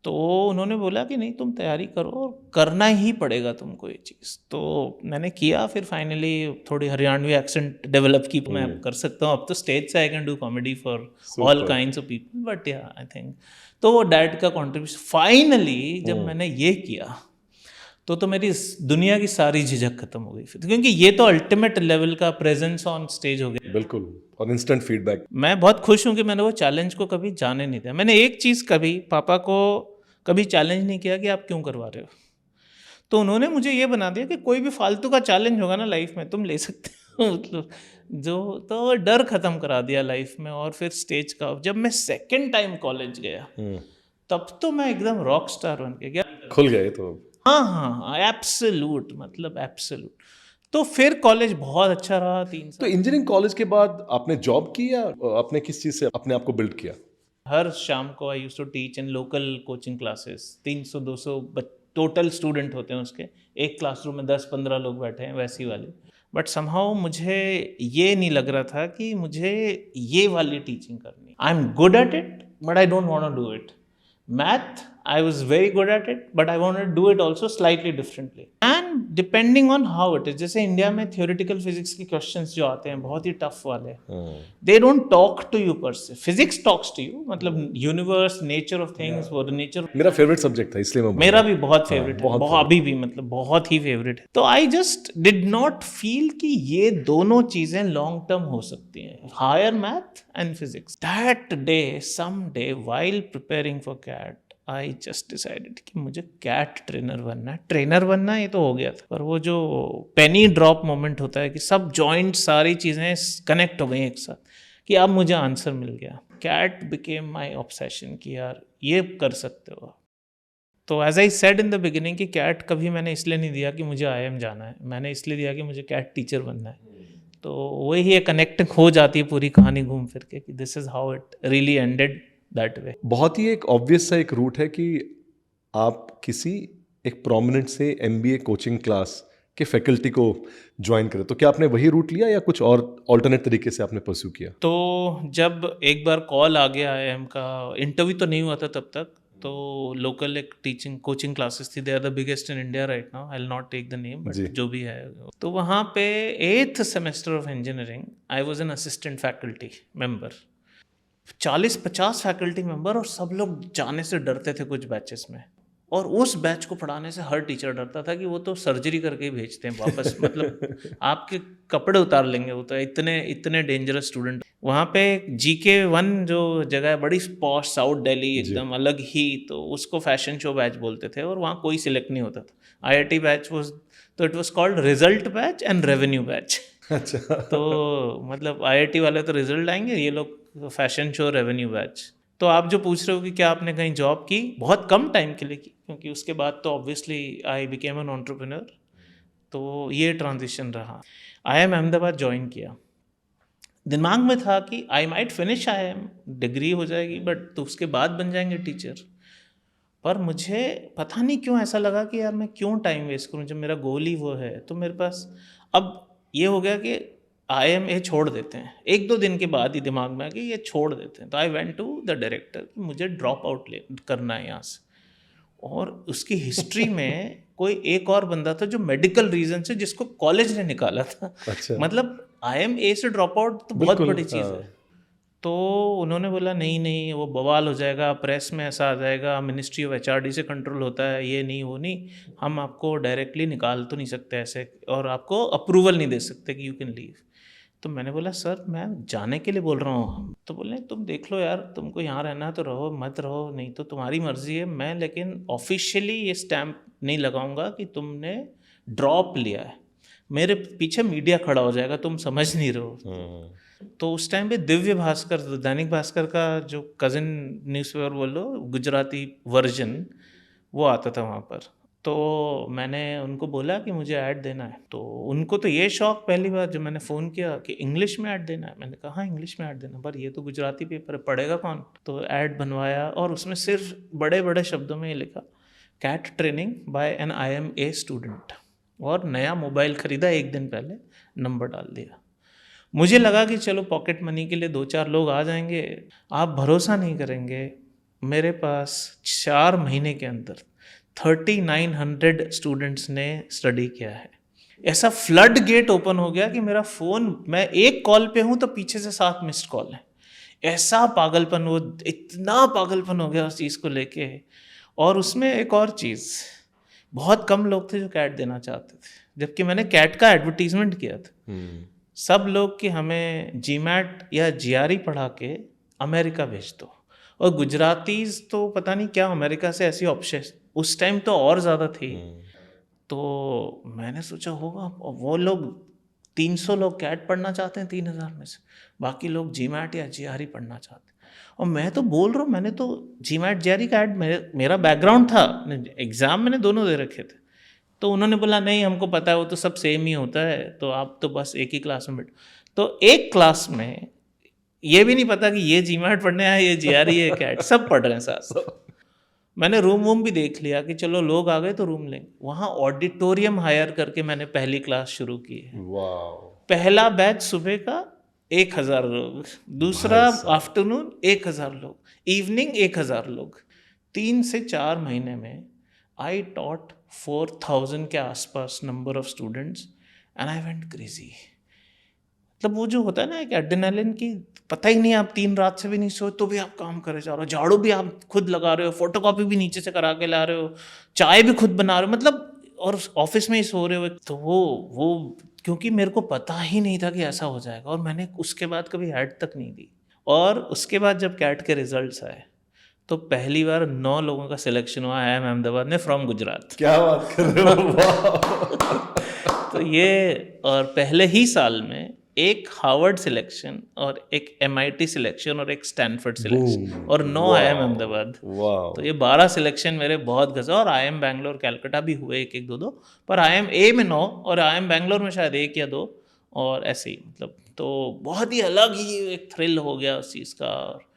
तो उन्होंने बोला कि नहीं, तुम तैयारी करो और करना ही पड़ेगा तुमको ये चीज़। तो मैंने किया, फिर फाइनली थोड़ी हरियाणवी एक्सेंट डेवलप की, मैं कर सकता हूँ अब तो स्टेज से। I can do comedy for all kinds of people, but या आई थिंक तो वो डैड का कॉन्ट्रीब्यूशन। फाइनली जब मैंने ये किया तो मेरी दुनिया की सारी झिझक खत्म हो गई फिर, क्योंकि ये तो अल्टीमेट लेवल का प्रेजेंस ऑन स्टेज हो गया। बिल्कुल, और इंस्टेंट फीडबैक। मैं बहुत खुश हूँ कि मैंने वो चैलेंज को कभी जाने नहीं दिया। मैंने एक चीज़ कभी पापा को कभी चैलेंज नहीं किया कि आप क्यों करवा रहे हो। तो उन्होंने मुझे ये बना दिया कि कोई भी फालतू का चैलेंज होगा ना लाइफ में, तुम ले सकते हो। मतलब जो तो डर खत्म करा दिया लाइफ में। और फिर स्टेज का जब मैं सेकंड टाइम कॉलेज गया, तब तो मैं एकदम रॉक स्टार बन के गया, खुल गए तो। हाँ हाँ हाँ, एब्सोल्यूट, मतलब एब्सोल्यूट। तो फिर कॉलेज बहुत अच्छा रहा 3 तो साल। इंजीनियरिंग कॉलेज के बाद आपने जॉब की या आपने किस चीज़ से अपने आप को बिल्ड किया? हर शाम को I used to teach in local coaching classes. 300-200 total student होते हैं उसके, एक क्लासरूम में 10-15 लोग बैठे हैं वैसी वाली। बट समहाउ मुझे ये नहीं लग रहा था कि मुझे ये वाली टीचिंग करनी। I am good at it but I don't want to do it. Math I was very good at it but I want to do it also slightly differently and depending on how it is. जैसे इंडिया में थियोरिटिकल फिजिक्स के क्वेश्चंस जो आते हैं बहुत ही टफ वाले, they don't talk to you पर से। फिजिक्स टॉक्स टू यू, मतलब यूनिवर्स, नेचर ऑफ थिंग्स, वो नेचर। मेरा फेवरेट सब्जेक्ट था इसलिए मैं मेरा भी बहुत फेवरेट है, बहुत बहुत अभी भी, मतलब बहुत ही फेवरेट है। तो I just did not feel कि ये दोनों चीजें लॉन्ग टर्म हो सकती हैं, higher math and physics. That day, some day while preparing for CAT, I just decided कि मुझे कैट ट्रेनर बनना है। ट्रेनर बनना ये तो हो गया था, पर वो जो पेनी ड्रॉप मोमेंट होता है कि सब जॉइंट, सारी चीज़ें कनेक्ट हो गई एक साथ, कि अब मुझे आंसर मिल गया। कैट बिकेम माई ऑब्सेशन कि यार ये कर सकते हो। तो as I said in the beginning कि कैट कभी मैंने इसलिए नहीं दिया कि मुझे IIM जाना है, मैंने इसलिए दिया कि मुझे कैट टीचर बनना है। तो वही कनेक्ट हो जाती है पूरी कहानी घूम फिर के कि this is how it really ended that way. बहुत ही एक ऑब्वियस सा एक रूट है कि आप किसी एक प्रोमिनेंट से MBA कोचिंग क्लास के फैकल्टी को ज्वाइन करें। तो क्या आपने वही रूट लिया या कुछ और ऑल्टरनेट तरीके से आपने परस्यू किया? तो जब एक बार कॉल आ गया IIM का, इंटरव्यू तो नहीं हुआ था तब तक, तो लोकल एक टीचिंग कोचिंग क्लासेस थी, they are the biggest in India right now, I will not take the name, but जो भी है। तो वहाँ पे 8th semester of engineering I was an assistant faculty member. 40-50 faculty member, और सब लोग जाने से डरते थे कुछ बैचेस में, और उस बैच को पढ़ाने से हर टीचर डरता था कि वो तो सर्जरी करके ही भेजते हैं वापस, मतलब आपके कपड़े उतार लेंगे, वो तो इतने इतने डेंजरस स्टूडेंट। वहाँ पे GK1 जो जगह है, बड़ी पॉश, साउथ दिल्ली, एकदम अलग ही, तो उसको फैशन शो बैच बोलते थे, और वहाँ कोई सिलेक्ट नहीं होता था। IIT बैच वॉज, तो it was called result batch and revenue batch. अच्छा। तो मतलब IIT वाले तो रिजल्ट आएंगे, ये लोग फैशन शो, रेवेन्यू बैच। तो आप जो पूछ रहे हो कि क्या आपने कहीं जॉब की, बहुत कम टाइम के लिए की, क्योंकि उसके बाद तो obviously I became an entrepreneur. तो ये ट्रांजिशन रहा। IIM अहमदाबाद ज्वाइन किया, दिमाग में था कि I might finish IIM, degree हो जाएगी, बट तो उसके बाद बन जाएंगे टीचर। पर मुझे पता नहीं क्यों ऐसा लगा कि यार मैं क्यों टाइम वेस्ट करूं, जब मेरा गोल ही वो है। तो मेरे पास अब ये हो गया कि IIM छोड़ देते हैं। 1-2 दिन के बाद ही दिमाग में आ कि ये छोड़ देते हैं। तो I went to the director कि मुझे ड्रॉप आउट करना है यहाँ से। और उसकी हिस्ट्री में कोई एक और बंदा था जो मेडिकल रीजन से, जिसको कॉलेज ने निकाला था। अच्छा। मतलब IIM से ड्रॉप आउट तो बहुत बिल्कुल, बड़ी चीज़ है। तो उन्होंने बोला नहीं नहीं, वो बवाल हो जाएगा, प्रेस में ऐसा आ जाएगा, मिनिस्ट्री ऑफ HRD से कंट्रोल होता है, ये नहीं वो नहीं, हम आपको डायरेक्टली निकाल तो नहीं सकते ऐसे, और आपको अप्रूवल नहीं दे सकते कि यू कैन लीव। तो मैंने बोला सर मैं जाने के लिए बोल रहा हूँ। तो बोले तुम देख लो यार, तुमको यहाँ रहना है तो रहो, मत रहो नहीं तो तुम्हारी मर्जी है, मैं लेकिन ऑफिशियली ये स्टैम्प नहीं लगाऊंगा कि तुमने ड्रॉप लिया है। मेरे पीछे मीडिया खड़ा हो जाएगा, तुम समझ नहीं रहो। तो उस टाइम पे दिव्य भास्कर, दैनिक भास्कर का जो कज़िन न्यूज़पेपर बोलो, गुजराती वर्जन, वो आता था वहाँ पर। तो मैंने उनको बोला कि मुझे ऐड देना है। तो उनको तो ये शौक, पहली बार जब मैंने फ़ोन किया कि इंग्लिश में ऐड देना है, मैंने कहा हाँ इंग्लिश में ऐड देना, पर ये तो गुजराती पेपर है, पढ़ेगा कौन। तो ऐड बनवाया, और उसमें सिर्फ बड़े बड़े शब्दों में ये लिखा, CAT training by an IIM student, और नया मोबाइल ख़रीदा 1 दिन पहले, नंबर डाल दिया। मुझे लगा कि चलो पॉकेट मनी के लिए 2-4 लोग आ जाएंगे। आप भरोसा नहीं करेंगे, मेरे पास 4 महीने के अंदर 3900 स्टूडेंट्स ने स्टडी किया है। ऐसा फ्लड गेट ओपन हो गया कि मेरा फ़ोन, मैं एक कॉल पे हूँ तो पीछे से 7 मिस्ड कॉल हैं। ऐसा पागलपन, वो इतना पागलपन हो गया उस चीज़ को लेके। और उसमें एक और चीज़, बहुत कम लोग थे जो कैट देना चाहते थे, जबकि मैंने कैट का एडवर्टीजमेंट किया था। सब लोग कि हमें GMAT या GRE पढ़ा के अमेरिका भेज दो, और गुजरातीज तो पता नहीं क्या अमेरिका से ऐसी ऑप्शन उस टाइम तो और ज़्यादा थी। तो मैंने सोचा होगा, वो लोग 300 लोग कैट पढ़ना चाहते हैं 3000 में से, बाकी लोग GMAT या GRE पढ़ना चाहते हैं। और मैं तो बोल रहा हूँ, मैंने तो GMAT GRE का ऐड, मेरा बैकग्राउंड था, एग्ज़ाम मैंने दोनों दे रखे थे। तो उन्होंने बोला नहीं हमको पता है वो तो सब सेम ही होता है, तो आप तो बस एक ही क्लास में बैठो। तो एक क्लास में ये भी नहीं पता कि ये जीमैट पढ़ने आया, ये जीआरई है, कैट, सब पढ़ रहे हैं साथ। मैंने रूम भी देख लिया कि चलो लोग आ गए तो रूम लेंगे। वहाँ ऑडिटोरियम हायर करके मैंने पहली क्लास शुरू की है। पहला बैच सुबह का 1000 लोग, दूसरा आफ्टरनून 1000 लोग, इवनिंग 1000 लोग। 3 से 4 महीने में आई टॉट 4000 के आसपास number of students and I went crazy. मतलब वो जो होता है ना एक एड्रेनालिन की, पता ही नहीं, आप 3 रात से भी नहीं सोए तो भी आप काम करे जा रहे हो, झाड़ू भी आप खुद लगा रहे हो, फोटोकॉपी भी नीचे से करा के ला रहे हो, चाय भी खुद बना रहे हो, मतलब और ऑफिस में ही सो रहे हो। तो वो क्योंकि मेरे को पता ही नहीं था कि ऐसा हो जाएगा, और मैंने उसके बाद कभी ऐड तक नहीं दी। और उसके बाद जब कैट के रिजल्ट्स आए तो पहली बार 9 लोगों का सिलेक्शन हुआ IIM अहमदाबाद में फ्रॉम गुजरात। क्या बात कर रहे हो। तो ये, और पहले ही साल में एक हार्वर्ड सिलेक्शन और एक MIT सिलेक्शन और एक स्टैनफोर्ड सिलेक्शन और 9 IIM अहमदाबाद। तो ये 12 सिलेक्शन मेरे बहुत गज़ा। और IIM बैंगलोर कैलकाटा भी हुए 1-1, 2-2, पर IIM A में 9 और IIM बैंगलोर में शायद 1 या 2, और ऐसे ही मतलब। तो बहुत ही अलग ही एक थ्रिल हो गया उस चीज़ का। और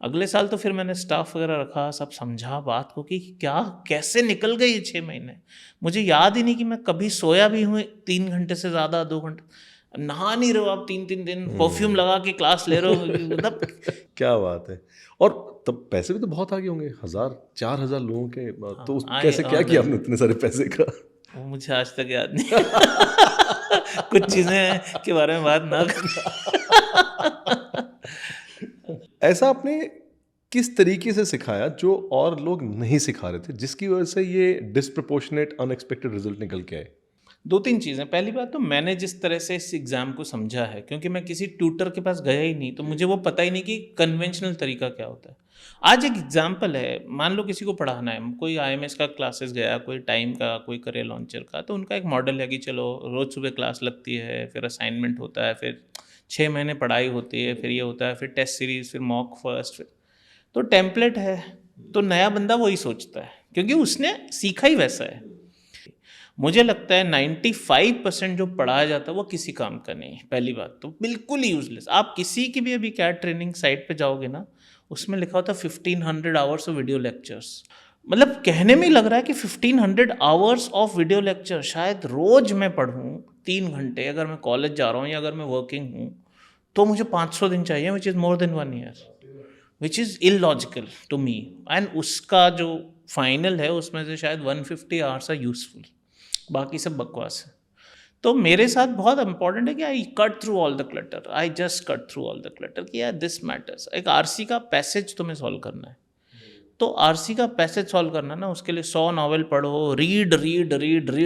अगले साल तो फिर मैंने स्टाफ वगैरह रखा, सब समझा बात को कि क्या कैसे निकल गए ये 6 महीने। मुझे याद ही नहीं कि मैं कभी सोया भी हूँ 3 घंटे से ज़्यादा, 2 घंटे। नहा नहीं रहे हो आप 3-3 दिन, परफ्यूम लगा के क्लास ले रहे हो, मतलब क्या बात है। और तब पैसे भी तो बहुत आगे होंगे, 4,000 लोगं के, तो कैसे क्या किया आपने इतने सारे पैसे का? वो मुझे आज तक याद नहीं। कुछ चीज़ें के बारे में बात ना करना। ऐसा आपने किस तरीके से सिखाया जो और लोग नहीं सिखा रहे थे, जिसकी वजह से ये डिस्प्रपोर्शनेट अनएक्सपेक्टेड रिजल्ट निकल के आए? 2-3 चीज़ें। पहली बात तो मैंने जिस तरह से इस एग्ज़ाम को समझा है, क्योंकि मैं किसी ट्यूटर के पास गया ही नहीं, तो मुझे वो पता ही नहीं कि कन्वेंशनल तरीका क्या होता है। आज एक एग्जाम्पल है, मान लो किसी को पढ़ाना है, कोई IMS का क्लासेस गया, कोई टाइम का, कोई करियर लॉन्चर का, तो उनका एक मॉडल है कि चलो रोज़ सुबह क्लास लगती है, फिर असाइनमेंट होता है, फिर 6 महीने पढ़ाई होती है, फिर ये होता है, फिर टेस्ट सीरीज, फिर मॉक फर्स्ट, फिर तो टेम्पलेट है। तो नया बंदा वही सोचता है क्योंकि उसने सीखा ही वैसा है। मुझे लगता है 95% जो पढ़ाया जाता है वो किसी काम का नहीं है। पहली बात तो बिल्कुल ही यूजलेस। आप किसी की भी अभी कैट ट्रेनिंग साइट पे जाओगे ना, उसमें लिखा होता है 1500 आवर्स ऑफ वीडियो लेक्चर्स। मतलब कहने में ही लग रहा है कि 1500 आवर्स ऑफ वीडियो लेक्चर शायद रोज मैं पढ़ूँ 3 घंटे, अगर मैं कॉलेज जा रहा हूँ या अगर मैं वर्किंग हूँ, तो मुझे 500 दिन चाहिए, which is more than 1 year, which is illogical to me. And उसका जो फाइनल है उसमें से शायद 150 आवर्स आर यूजफुल, बाकी सब बकवास है। तो मेरे साथ बहुत इंपॉर्टेंट है कि I cut through all the clutter, I just cut through all the clutter कि यार दिस मैटर्स। एक RC का पैसेज तुम्हें सॉल्व करना है, तो RC का पैसेज सॉल्व करना ना, उसके लिए 100 नॉवेल पढ़ो, read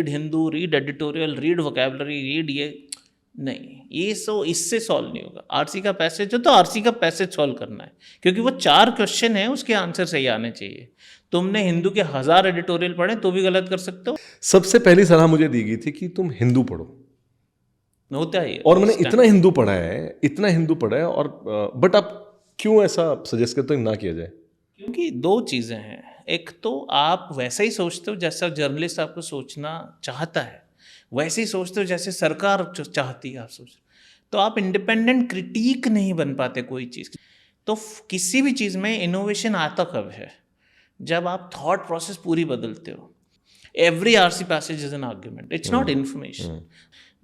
Hindu, read editorial, read vocabulary, read ये नहीं, ये इससे सॉल्व नहीं होगा। RC का पैसेज हो तो RC का पैसेज सॉल्व करना है, क्योंकि वो 4 क्वेश्चन है, उसके आंसर सही आने चाहिए। तुमने हिंदू के 1000 एडिटोरियल पढ़े तो भी गलत कर सकते हो। सबसे पहली सलाह मुझे दी गई थी कि तुम हिंदू पढ़ो, होता ही है। और मैंने इतना हिंदू पढ़ा है, और बट आप क्यों ऐसा सजेस्ट करते हो ना किया जाए? क्योंकि 2 चीज़ें हैं। एक तो आप वैसे ही सोचते हो जैसा जर्नलिस्ट आपको सोचना चाहता है, वैसे ही सोचते हो जैसे सरकार चाहती है आप सोच, तो आप इंडिपेंडेंट क्रिटिक नहीं बन पाते कोई चीज़। तो किसी भी चीज़ में इनोवेशन आता कब है? जब आप थॉट प्रोसेस पूरी बदलते हो। Every RC passage is an argument, it's not information.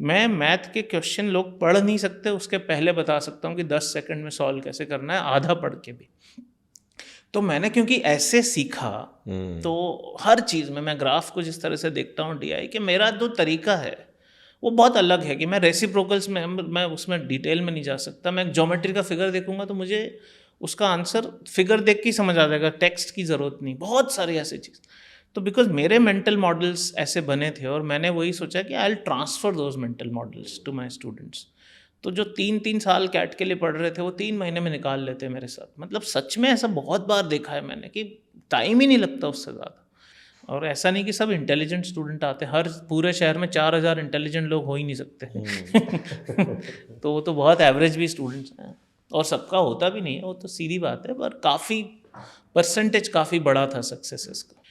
मैं मैथ के क्वेश्चन लोग पढ़ नहीं सकते उसके पहले बता सकता हूँ कि 10 सेकंड में सॉल्व कैसे करना है, आधा पढ़ के भी। तो मैंने क्योंकि ऐसे सीखा, तो हर चीज़ में मैं ग्राफ को जिस तरह से देखता हूँ DI कि मेरा जो तरीका है वो बहुत अलग है। कि मैं रेसिप्रोकल्स में, मैं उसमें डिटेल में नहीं जा सकता। मैं ज्योमेट्री का फिगर देखूंगा तो मुझे उसका आंसर फिगर देख के ही समझ आ जाएगा, टेक्स्ट की ज़रूरत नहीं। बहुत सारी ऐसी चीज़। तो बिकॉज मेरे मेंटल मॉडल्स ऐसे बने थे और मैंने वही सोचा कि I will transfer those mental models to my students. तो जो 3-3 साल कैट के लिए पढ़ रहे थे वो 3 महीने में निकाल लेते मेरे साथ। मतलब सच में ऐसा बहुत बार देखा है मैंने कि टाइम ही नहीं लगता उससे ज़्यादा। और ऐसा नहीं कि सब इंटेलिजेंट स्टूडेंट आते, हर पूरे शहर में 4000 इंटेलिजेंट लोग हो ही नहीं सकते। तो वो तो बहुत एवरेज भी स्टूडेंट्स हैं, और सबका होता भी नहीं है, वो तो सीधी बात है, पर काफ़ी परसेंटेज काफ़ी बड़ा था सक्सेसेस का।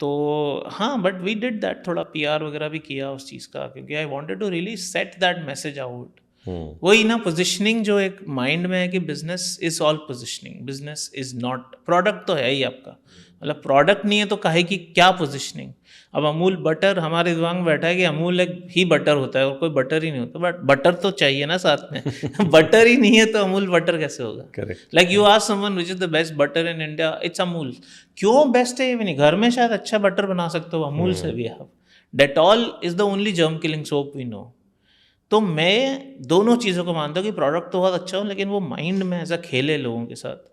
तो हाँ, बट वी डिड दैट, थोड़ा PR वगैरह भी किया उस चीज़ का, क्योंकि I wanted to really set that message out. वही ना पोजिशनिंग जो एक माइंड में है कि business is all positioning, business is not product. तो है ही आपका, मतलब प्रोडक्ट नहीं है तो काहे की क्या पोजिशनिंग। अब अमूल बटर, हमारे दिमाग में बैठा है कि अमूल एक ही बटर होता है और कोई बटर ही नहीं होता, बट बटर तो चाहिए ना साथ में बटर ही नहीं है तो अमूल बटर कैसे होगा। Correct. Like you ask someone which is the best butter in India, it's Amul. क्यों बेस्ट है ये भी नहीं, घर में शायद अच्छा बटर बना सकते हो अमूल से भी आप। Dettol is the only germ killing soap we know. तो मैं दोनों चीज़ों को मानता हूँ कि प्रोडक्ट तो बहुत अच्छा हो, लेकिन वो माइंड में ऐसा खेले लोगों के साथ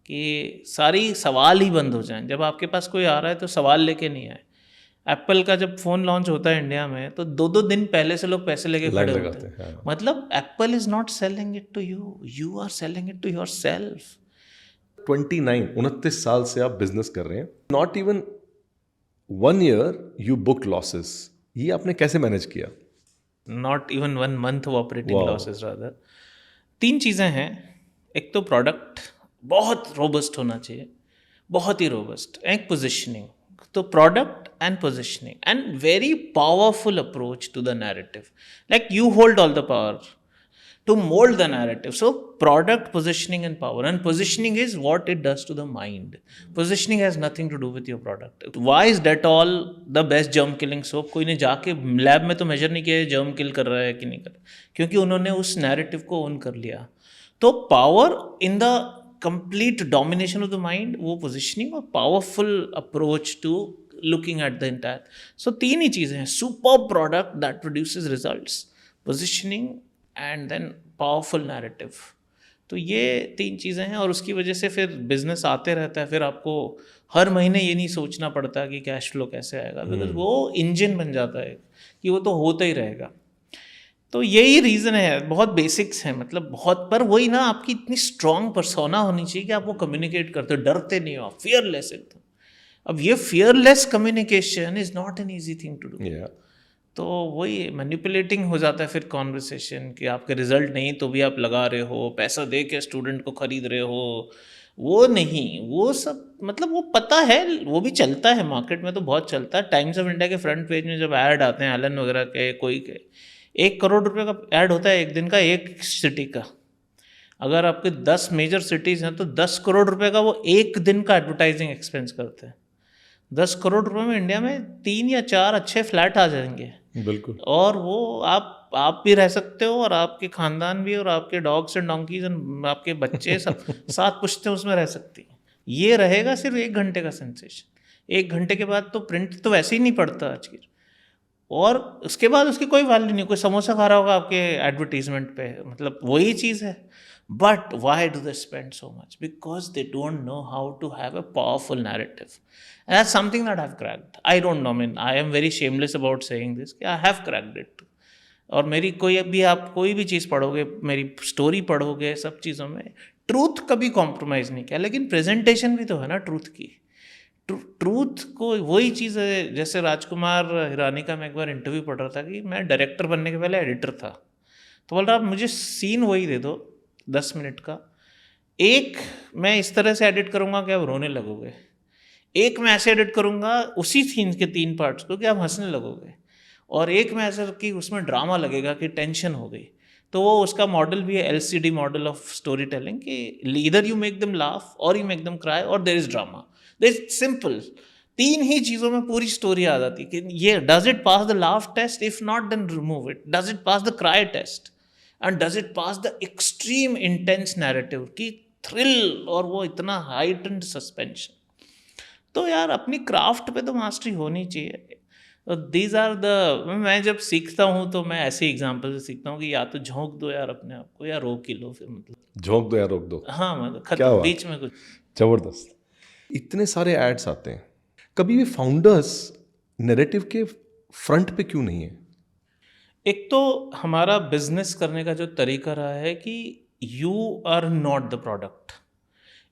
कि सारी सवाल ही बंद हो जाएं। जब आपके पास कोई आ रहा है तो सवाल लेके नहीं आए। एप्पल का जब फ़ोन लॉन्च होता है इंडिया में तो 2-2 दिन पहले से लोग पैसे लेके लाइन खड़े लगाते होते हैं, हैं। हाँ। मतलब Apple is not selling it to you, you are selling it to yourself. 29 साल से आप बिजनेस कर रहे हैं, not even 1 year you book losses, ये आपने कैसे मैनेज किया? Not even 1 month of operating Wow. Losses rather. 3 चीज़ें हैं। एक तो प्रोडक्ट बहुत रोबस्ट होना चाहिए, बहुत ही रोबस्ट। एक पोजिशनिंग, तो product and positioning and very powerful approach to the narrative. Like you hold all the power to mold the narrative. So product, positioning and power. And positioning is what it does to the mind. Positioning has nothing to do with your product. Why is Dettol the best germ killing soap? कोई ने जाके लैब में तो मेजर नहीं किया जर्म किल कर रहा है कि नहीं कर रहा, क्योंकि उन्होंने उस नैरेटिव को ओन कर लिया। तो power in the complete domination of the mind, वो पोजिशनिंग और powerful approach to looking at the entire. सो 3 ही चीज़ें हैं, super product that produces results, positioning and then powerful narrative. तो ये 3 चीज़ें हैं और उसकी वजह से फिर बिजनेस आते रहता है। फिर आपको हर महीने ये नहीं सोचना पड़ता कि कैश फ्लो कैसे आएगा, बिकॉज वो इंजन बन जाता है कि वो तो होता ही रहेगा। तो यही रीज़न है, बहुत बेसिक्स हैं, मतलब बहुत, पर वही ना आपकी इतनी स्ट्रॉन्ग पर्सोना होनी चाहिए कि आप वो कम्युनिकेट करते हो, डरते नहीं हो आप, फियरलेस एकदम। अब ये fearless communication is not an easy thing to do. तो वही मैनिपुलेटिंग हो जाता है फिर कॉन्वर्सेशन कि आपके रिजल्ट नहीं तो भी आप लगा रहे हो, पैसा दे के स्टूडेंट को खरीद रहे हो। वो नहीं, वो सब मतलब वो पता है, वो भी चलता है मार्केट में, तो बहुत चलता है। टाइम्स ऑफ इंडिया के फ्रंट पेज में जब ऐड आते हैं एलन वगैरह के, कोई के 1 करोड़ रुपए का ऐड होता है एक दिन का, एक सिटी का। अगर आपके 10 मेजर सिटीज़ हैं तो 10 करोड़ रुपए का वो एक दिन का एडवर्टाइजिंग एक्सपेंस करते हैं। 10 करोड़ रुपए में इंडिया में 3 या 4 अच्छे फ्लैट आ जाएंगे। बिल्कुल। और वो आप भी रह सकते हो और आपके खानदान भी, और आपके डॉग्स एंड डोंकीज एंड आपके बच्चे सब 7 पुश्तें उसमें रह सकती हैं। ये रहेगा सिर्फ 1 घंटे का सेंसेशन। 1 घंटे के बाद तो प्रिंट तो वैसे ही नहीं पड़ता आज की, और उसके बाद उसकी कोई वैल्यू नहीं। कोई समोसा खा रहा होगा आपके एडवर्टीजमेंट पे, मतलब वही चीज़ है। But why do they spend so much? Because they don't know how to have a powerful narrative. And that's something that I've cracked. I don't know, I mean, I am very shameless about saying this, कि I have cracked it. और मेरी कोई भी, आप कोई भी चीज़ पढ़ोगे, मेरी स्टोरी पढ़ोगे, सब चीज़ों में ट्रूथ कभी कॉम्प्रोमाइज़ नहीं किया। लेकिन प्रेजेंटेशन भी तो है ना ट्रूथ की। ट्रूथ को वही चीज़ है, जैसे राजकुमार हिरानी का मैं एक बार इंटरव्यू पढ़ रहा था कि मैं डायरेक्टर बनने के पहले एडिटर था, तो बोल रहा आप मुझे सीन वही दे दो 10 मिनट का, एक मैं इस तरह से एडिट करूँगा कि आप रोने लगोगे, एक मैं ऐसे एडिट करूँगा उसी सीन के 3 पार्ट्स को कि आप हंसने लगोगे, और एक में ऐसा कि उसमें ड्रामा लगेगा कि टेंशन हो गई। तो वो उसका मॉडल भी है LCD model of story telling, कि either you make them laugh और यू मेक देम क्राई और there is drama. There is simple 3 ही चीज़ों में पूरी स्टोरी आ जाती कि ये does it pass the laugh test, if not then remove it, does it pass the cry test, and does it pass the extreme intense narrative की थ्रिल और वो इतना हाइटेंड सस्पेंशन। तो यार अपनी क्राफ्ट पे तो मास्टरी होनी चाहिए। तो दीज आर द, मैं जब सीखता हूँ तो मैं ऐसे एग्जाम्पल से सीखता हूँ कि या तो झोंक दो यार अपने आप को, या रोक ही लो फिर, मतलब झोंक दो या रोक दो। हाँ, मतलब खत्म, बीच में कुछ। जबरदस्त। इतने सारे एड्स आते हैं, कभी भी फाउंडर्स नैरेटिव के फ्रंट पे क्यों नहीं है? एक तो हमारा बिजनेस करने का जो तरीका रहा है कि you are not the product.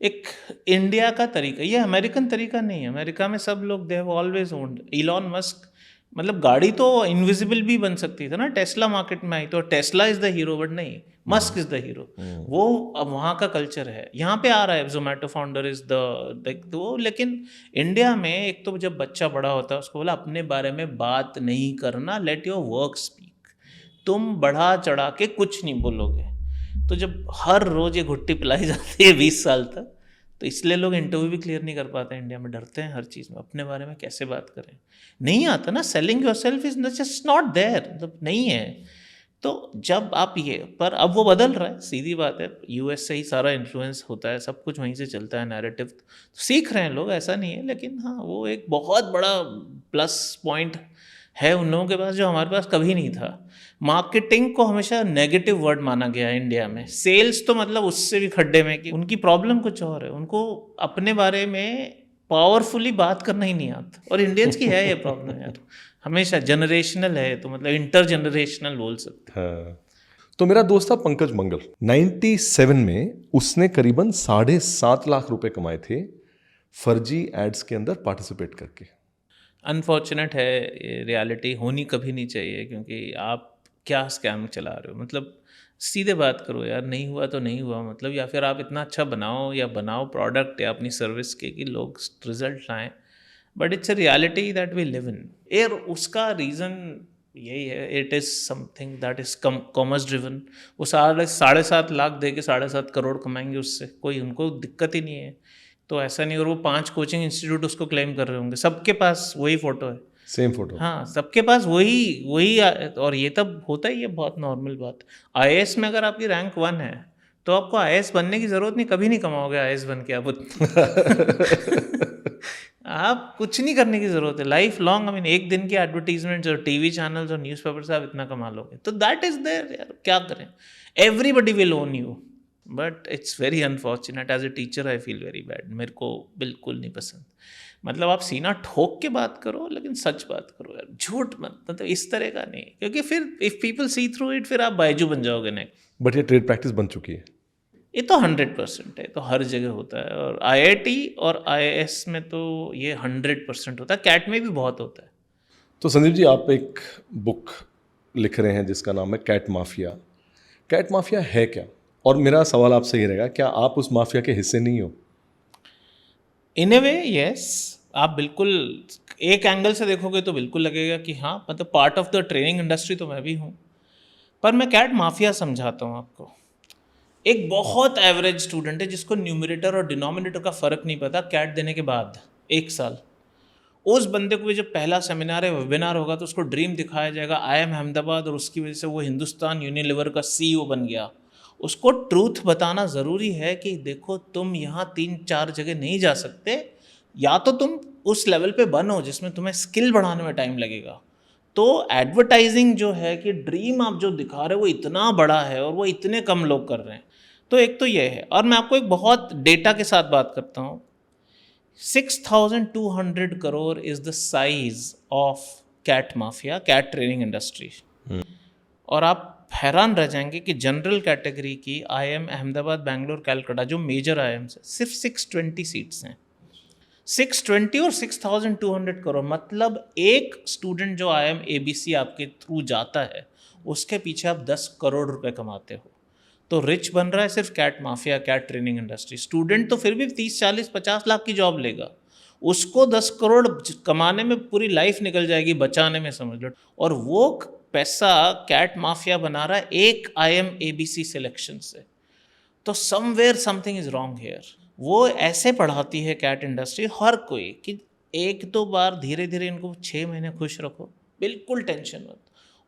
एक इंडिया का तरीका, ये अमेरिकन तरीका नहीं है। अमेरिका में सब लोग they have always owned. Elon Musk, मतलब गाड़ी तो इनविजिबल भी बन सकती थी ना, टेस्ला मार्केट में आई तो Tesla is the hero, but नहीं, मस्क इज द हीरो। वो अब वहाँ का कल्चर है, यहाँ पे आ रहा है जोमेटो फाउंडर इज द वो। लेकिन इंडिया में एक तो जब बच्चा बड़ा होता है उसको बोला अपने बारे में बात नहीं करना, लेट योर वर्क स्पीक, तुम बढ़ा चढ़ा के कुछ नहीं बोलोगे। तो जब हर रोज ये घुट्टी पिलाई जाती है 20 साल तक, तो इसलिए लोग इंटरव्यू भी क्लियर नहीं कर पाते इंडिया में, डरते हैं हर चीज़ में, अपने बारे में कैसे बात करें, नहीं आता ना। Selling yourself is just not there, मतलब नहीं है। तो जब आप ये, पर अब वो बदल रहा है, सीधी बात है, यूएस से ही सारा इन्फ्लुएंस होता है, सब कुछ वहीं से चलता है, नैरेटिव तो सीख रहे हैं लोग, ऐसा नहीं है। लेकिन हाँ, वो एक बहुत बड़ा प्लस पॉइंट है उन लोगों के पास जो हमारे पास कभी नहीं था। मार्केटिंग को हमेशा नेगेटिव वर्ड माना गया है इंडिया में, सेल्स तो मतलब उससे भी खड्डे में कि उनकी प्रॉब्लम कुछ और है, उनको अपने बारे में पावरफुली बात करना ही नहीं आता। और इंडियंस की है ये प्रॉब्लम यार, हमेशा जनरेशनल है, तो मतलब इंटर जनरेशनल बोल सकते हैं। हाँ। तो मेरा दोस्त था पंकज मंगल, 97 में उसने करीबन 7.5 लाख रुपए कमाए थे फर्जी एड्स के अंदर पार्टिसिपेट करके। अनफॉर्चुनेट है, ये रियलिटी होनी कभी नहीं चाहिए, क्योंकि आप क्या स्कैम चला रहे हो, मतलब सीधे बात करो यार, नहीं हुआ तो नहीं हुआ, मतलब या फिर आप इतना अच्छा बनाओ या बनाओ प्रोडक्ट या अपनी सर्विस के कि लोग रिजल्ट लाएं, but it's a reality that we live in. और उसका रीज़न यही है, it is something that is commerce driven. वो 7.5 लाख दे के 7.5 करोड़ कमाएंगे उससे, कोई उनको दिक्कत ही नहीं है। तो ऐसा नहीं, और वो 5 कोचिंग इंस्टीट्यूट उसको क्लेम कर रहे होंगे, सबके पास वही फ़ोटो है, सेम फोटो। हाँ सबके पास वही और ये तब होता ही है, बहुत नॉर्मल बात। आईएएस में अगर आपकी रैंक 1 है तो आपको आईएएस बनने की ज़रूरत नहीं, कभी नहीं कमाओगे आईएएस बन के आप आप कुछ नहीं करने की ज़रूरत है, लाइफ लॉन्ग। आई मीन एक दिन की एडवर्टीजमेंट्स और टीवी चैनल्स और न्यूज़पेपर से आप इतना कमा लोगे, तो दैट इज़ देयर यार, क्या करें, everybody will own you, but it's very unfortunate. As a teacher I feel very bad, मेरे को बिल्कुल नहीं पसंद। मतलब आप सीना ठोक के बात करो, लेकिन सच बात करो यार, झूठ मत, मतलब इस तरह का नहीं, क्योंकि फिर if people see through it, फिर आप बायजू बन जाओगे नेक्स्ट। बट ये ट्रेड प्रैक्टिस बन चुकी है, ये तो 100% है, तो हर जगह होता है, और आईआईटी और आईएएस में तो ये 100% होता है, कैट में भी बहुत होता है। तो संदीप जी, आप एक बुक लिख रहे हैं जिसका नाम है कैट माफिया। कैट माफिया है क्या? और मेरा सवाल आपसे ये रहेगा, क्या आप उस माफिया के हिस्से नहीं हो? इन ए वे यस, आप बिल्कुल एक एंगल से देखोगे तो बिल्कुल लगेगा कि हाँ, मतलब part of the training industry तो मैं भी हूँ। पर मैं कैट माफिया समझाता हूँ आपको। एक बहुत एवरेज स्टूडेंट है जिसको न्यूमरेटर और डिनोमिनेटर का फ़र्क नहीं पता, कैट देने के बाद 1 साल, उस बंदे को भी जब पहला सेमिनार या वेबिनार होगा तो उसको ड्रीम दिखाया जाएगा, IIM अहमदाबाद, और उसकी वजह से वो हिंदुस्तान यूनिलीवर का CEO बन गया। उसको ट्रूथ बताना ज़रूरी है कि देखो तुम यहाँ 3-4 जगह नहीं जा सकते, या तो तुम उस लेवल पे बनो जिसमें तुम्हें स्किल बढ़ाने में टाइम लगेगा। तो एडवर्टाइजिंग जो है कि ड्रीम आप जो दिखा रहे हो वो इतना बड़ा है और वो इतने कम लोग कर रहे हैं, तो एक तो ये है। और मैं आपको एक बहुत डेटा के साथ बात करता हूँ, 6,200 crore is the size of CAT mafia, CAT training industry. और आप हैरान रह जाएंगे कि जनरल कैटेगरी की IIM अहमदाबाद, बैंगलोर, कलकत्ता जो मेजर IIMs है, सिर्फ 620 सीट्स हैं। 620 और 6,200 करोड़, मतलब एक स्टूडेंट जो IIM ABC आपके थ्रू जाता है उसके पीछे आप 10 करोड़ रुपए कमाते हो। तो रिच बन रहा है सिर्फ CAT mafia, CAT training industry. Student तो फिर भी 30, 40, 50 लाख की जॉब लेगा, उसको 10 करोड़ कमाने में पूरी लाइफ निकल जाएगी, बचाने में समझ लो। और वो पैसा कैट माफिया बना रहा है एक IIM ABC सिलेक्शन से। तो somewhere something is wrong hair. वो ऐसे पढ़ाती है कैट इंडस्ट्री हर कोई कि 1-2 बार धीरे धीरे इनको 6 महीने खुश रखो, बिल्कुल टेंशन मत।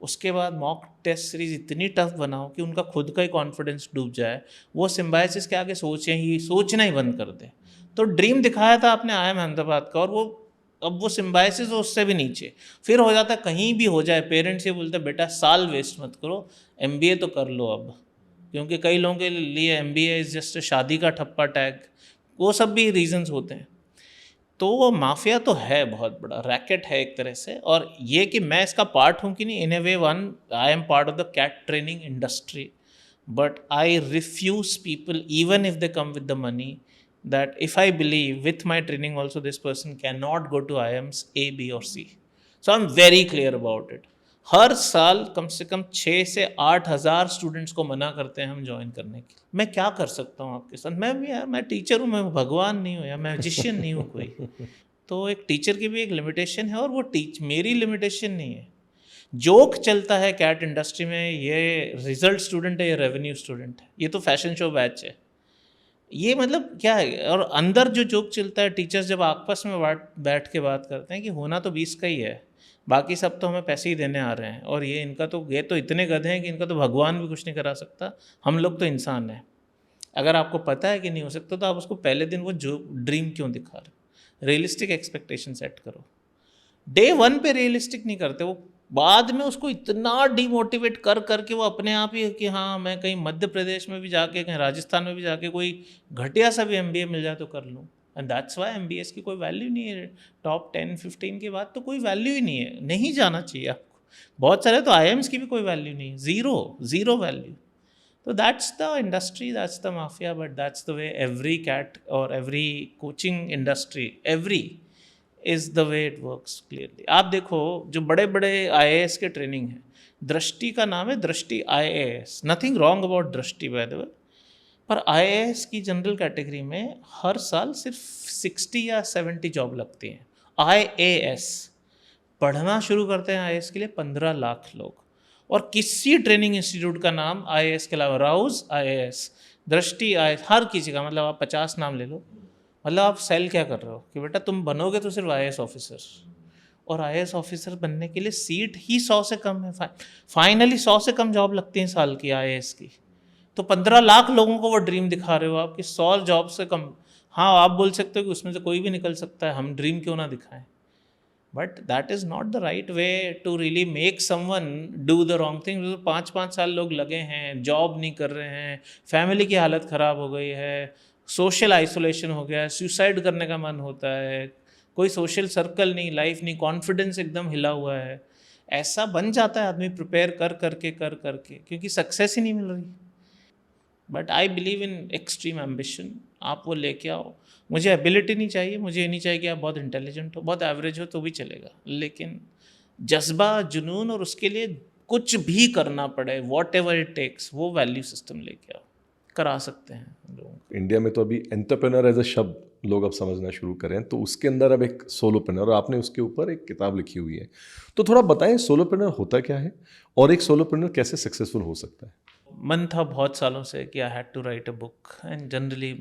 उसके बाद मॉक टेस्ट सीरीज इतनी टफ बनाओ कि उनका खुद का ही कॉन्फिडेंस डूब जाए, वो सिम्बायोसिस के आगे सोचना ही बंद कर दे। तो ड्रीम दिखाया था आपने IIM अहमदाबाद का, और वो अब वो सिम्बायोसिस उससे भी नीचे फिर हो जाता है, कहीं भी हो जाए। पेरेंट्स ये बोलते हैं बेटा साल वेस्ट मत करो, MBA तो कर लो अब, क्योंकि कई लोगों के लिए MBA इज़ जस्ट शादी का ठप्पा टैग, वो सब भी रीजंस होते हैं। तो वो माफिया तो है, बहुत बड़ा रैकेट है एक तरह से। और ये कि मैं इसका पार्ट हूँ कि नहीं, in a way one I am part of the CAT training industry, but I refuse people even if they come with the money, that if I believe with my training also this person cannot go to IIMs A, B or C. So I'm very clear about it. हर साल कम से कम 6 से 8 हज़ार स्टूडेंट्स को मना करते हैं हम ज्वाइन करने के लिए। मैं क्या कर सकता हूँ आपके साथ? मैं भी यार, मैं टीचर हूँ, मैं भगवान नहीं हूँ या मैजिशियन नहीं हूँ कोई। तो एक टीचर की भी एक लिमिटेशन है और वो मेरी लिमिटेशन नहीं है। जोक चलता है कैट इंडस्ट्री में, ये रिजल्ट स्टूडेंट है, ये रेवेन्यू स्टूडेंट है, ये तो फैशन शो बैच है। ये मतलब क्या है? और अंदर जो जोक चलता है, टीचर्स जब आपस में बैठ के बात करते हैं कि होना तो 20 का ही है, बाकी सब तो हमें पैसे ही देने आ रहे हैं, और ये तो इतने गधे हैं कि इनका तो भगवान भी कुछ नहीं करा सकता, हम लोग तो इंसान हैं। अगर आपको पता है कि नहीं हो सकता तो आप उसको पहले दिन वो जो ड्रीम क्यों दिखा रहे? रियलिस्टिक एक्सपेक्टेशन सेट करो। डे 1 पे रियलिस्टिक नहीं करते, वो बाद में उसको इतना डिमोटिवेट कर करके वो अपने आप ही कि हाँ मैं कहीं मध्य प्रदेश में भी जाके, कहीं राजस्थान में भी जाके कोई घटिया सा भी MBA मिल जाए तो कर लूँ। एंड दैट्स वाई MBS की कोई वैल्यू नहीं है। टॉप 10-15 के बाद तो कोई वैल्यू ही नहीं है, नहीं जाना चाहिए आपको। बहुत सारे तो IIMs की भी कोई वैल्यू नहीं है, ज़ीरो वैल्यू। तो that's the industry, that's the mafia, but that's the way every CAT और every coaching industry, every is the way it works clearly. आप देखो जो बड़े बड़े IAS के ट्रेनिंग है, दृष्टि का नाम है, दृष्टि IAS, नथिंग रॉन्ग अबाउट दृष्टि बाय द वे, पर IAS की जनरल कैटेगरी में हर साल सिर्फ 60 या 70 जॉब लगती हैं। IAS पढ़ना शुरू करते हैं IAS के लिए 15 लाख लोग, और किसी ट्रेनिंग इंस्टीट्यूट का नाम IAS के अलावा, राउज IAS, दृष्टि IAS, हर किसी का, मतलब आप 50 नाम ले लो, मतलब आप सेल क्या कर रहे हो कि बेटा तुम बनोगे तो सिर्फ IAS ऑफिसर, और IAS ऑफिसर बनने के लिए सीट ही 100 से कम है। फाइनली 100 से कम जॉब लगती हैं साल की IAS की। तो 15 लाख लोगों को वो ड्रीम दिखा रहे हो आप कि 100 जॉब से कम। हाँ, आप बोल सकते हो कि उसमें से कोई भी निकल सकता है, हम ड्रीम क्यों ना दिखाएं, but that is not the right way to really make someone do the wrong thing. 5-5 साल लोग लगे हैं, जॉब नहीं कर रहे हैं, फैमिली की हालत ख़राब हो गई है, सोशल आइसोलेशन हो गया है, सुसाइड करने का मन होता है, कोई सोशल सर्कल नहीं, लाइफ नहीं, कॉन्फिडेंस एकदम हिला हुआ है। ऐसा बन जाता है आदमी प्रिपेयर कर करके क्योंकि सक्सेस ही नहीं मिल रही। But I believe in extreme ambition. आप वो लेके आओ। मुझे एबिलिटी नहीं चाहिए, मुझे ये नहीं चाहिए कि आप बहुत इंटेलिजेंट हो, बहुत एवरेज हो तो भी चलेगा, लेकिन जज्बा, जुनून, और उसके लिए कुछ भी करना पड़े, वॉट एवर इट टेक्स, वो वैल्यू सिस्टम लेके आओ, करा सकते हैं लोगों को। इंडिया में तो अभी एंटरप्रेन्योर एज अ शब्द लोग अब समझना शुरू करें, तो उसके अंदर अब एक सोलोप्रेन्योर, और आपने उसके ऊपर एक किताब लिखी हुई है, तो थोड़ा बताएं सोलोप्रेन्योर होता क्या है और एक सोलोप्रेन्योर कैसे सक्सेसफुल हो सकता है। मन था बहुत सालों से कि I had to write a book, and generally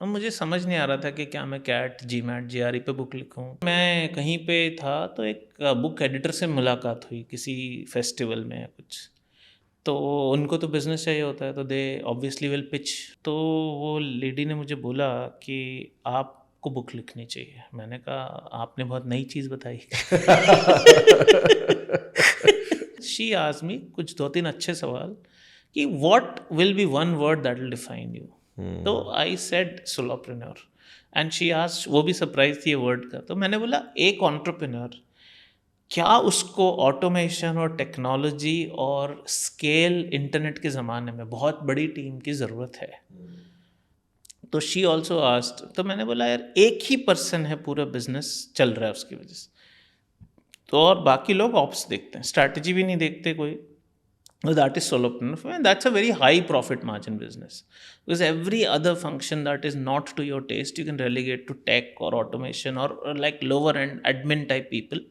मुझे समझ नहीं आ रहा था कि क्या मैं कैट, GMAT, GRE पे बुक लिखूं। मैं कहीं पे था तो एक बुक एडिटर से मुलाकात हुई किसी फेस्टिवल में या कुछ, तो उनको तो बिज़नेस चाहिए होता है, तो दे ऑब्वियसली विल पिच। तो वो लेडी ने मुझे बोला कि आपको बुक लिखनी चाहिए। मैंने कहा आपने बहुत नई चीज़ बताई। शी आस्क्ड मी कुछ 2-3 अच्छे सवाल कि what will be one word that will define you. तो I said solopreneur, and she asked, वो भी सरप्राइज थी ये वर्ड का। तो मैंने बोला एक एंटरप्रेन्योर, क्या उसको ऑटोमेशन और टेक्नोलॉजी और स्केल इंटरनेट के ज़माने में बहुत बड़ी टीम की ज़रूरत है? तो शी ऑल्सो आस्क्ड, तो मैंने बोला यार एक ही पर्सन है, पूरा बिजनेस चल रहा है उसकी वजह से, तो और बाकी लोग ऑप्स देखते हैं, स्ट्रैटेजी भी नहीं देखते कोई। That is solopreneur, and that's a very high profit margin business, because every other function that is not to your taste you can relegate to tech or automation or like lower end admin type people,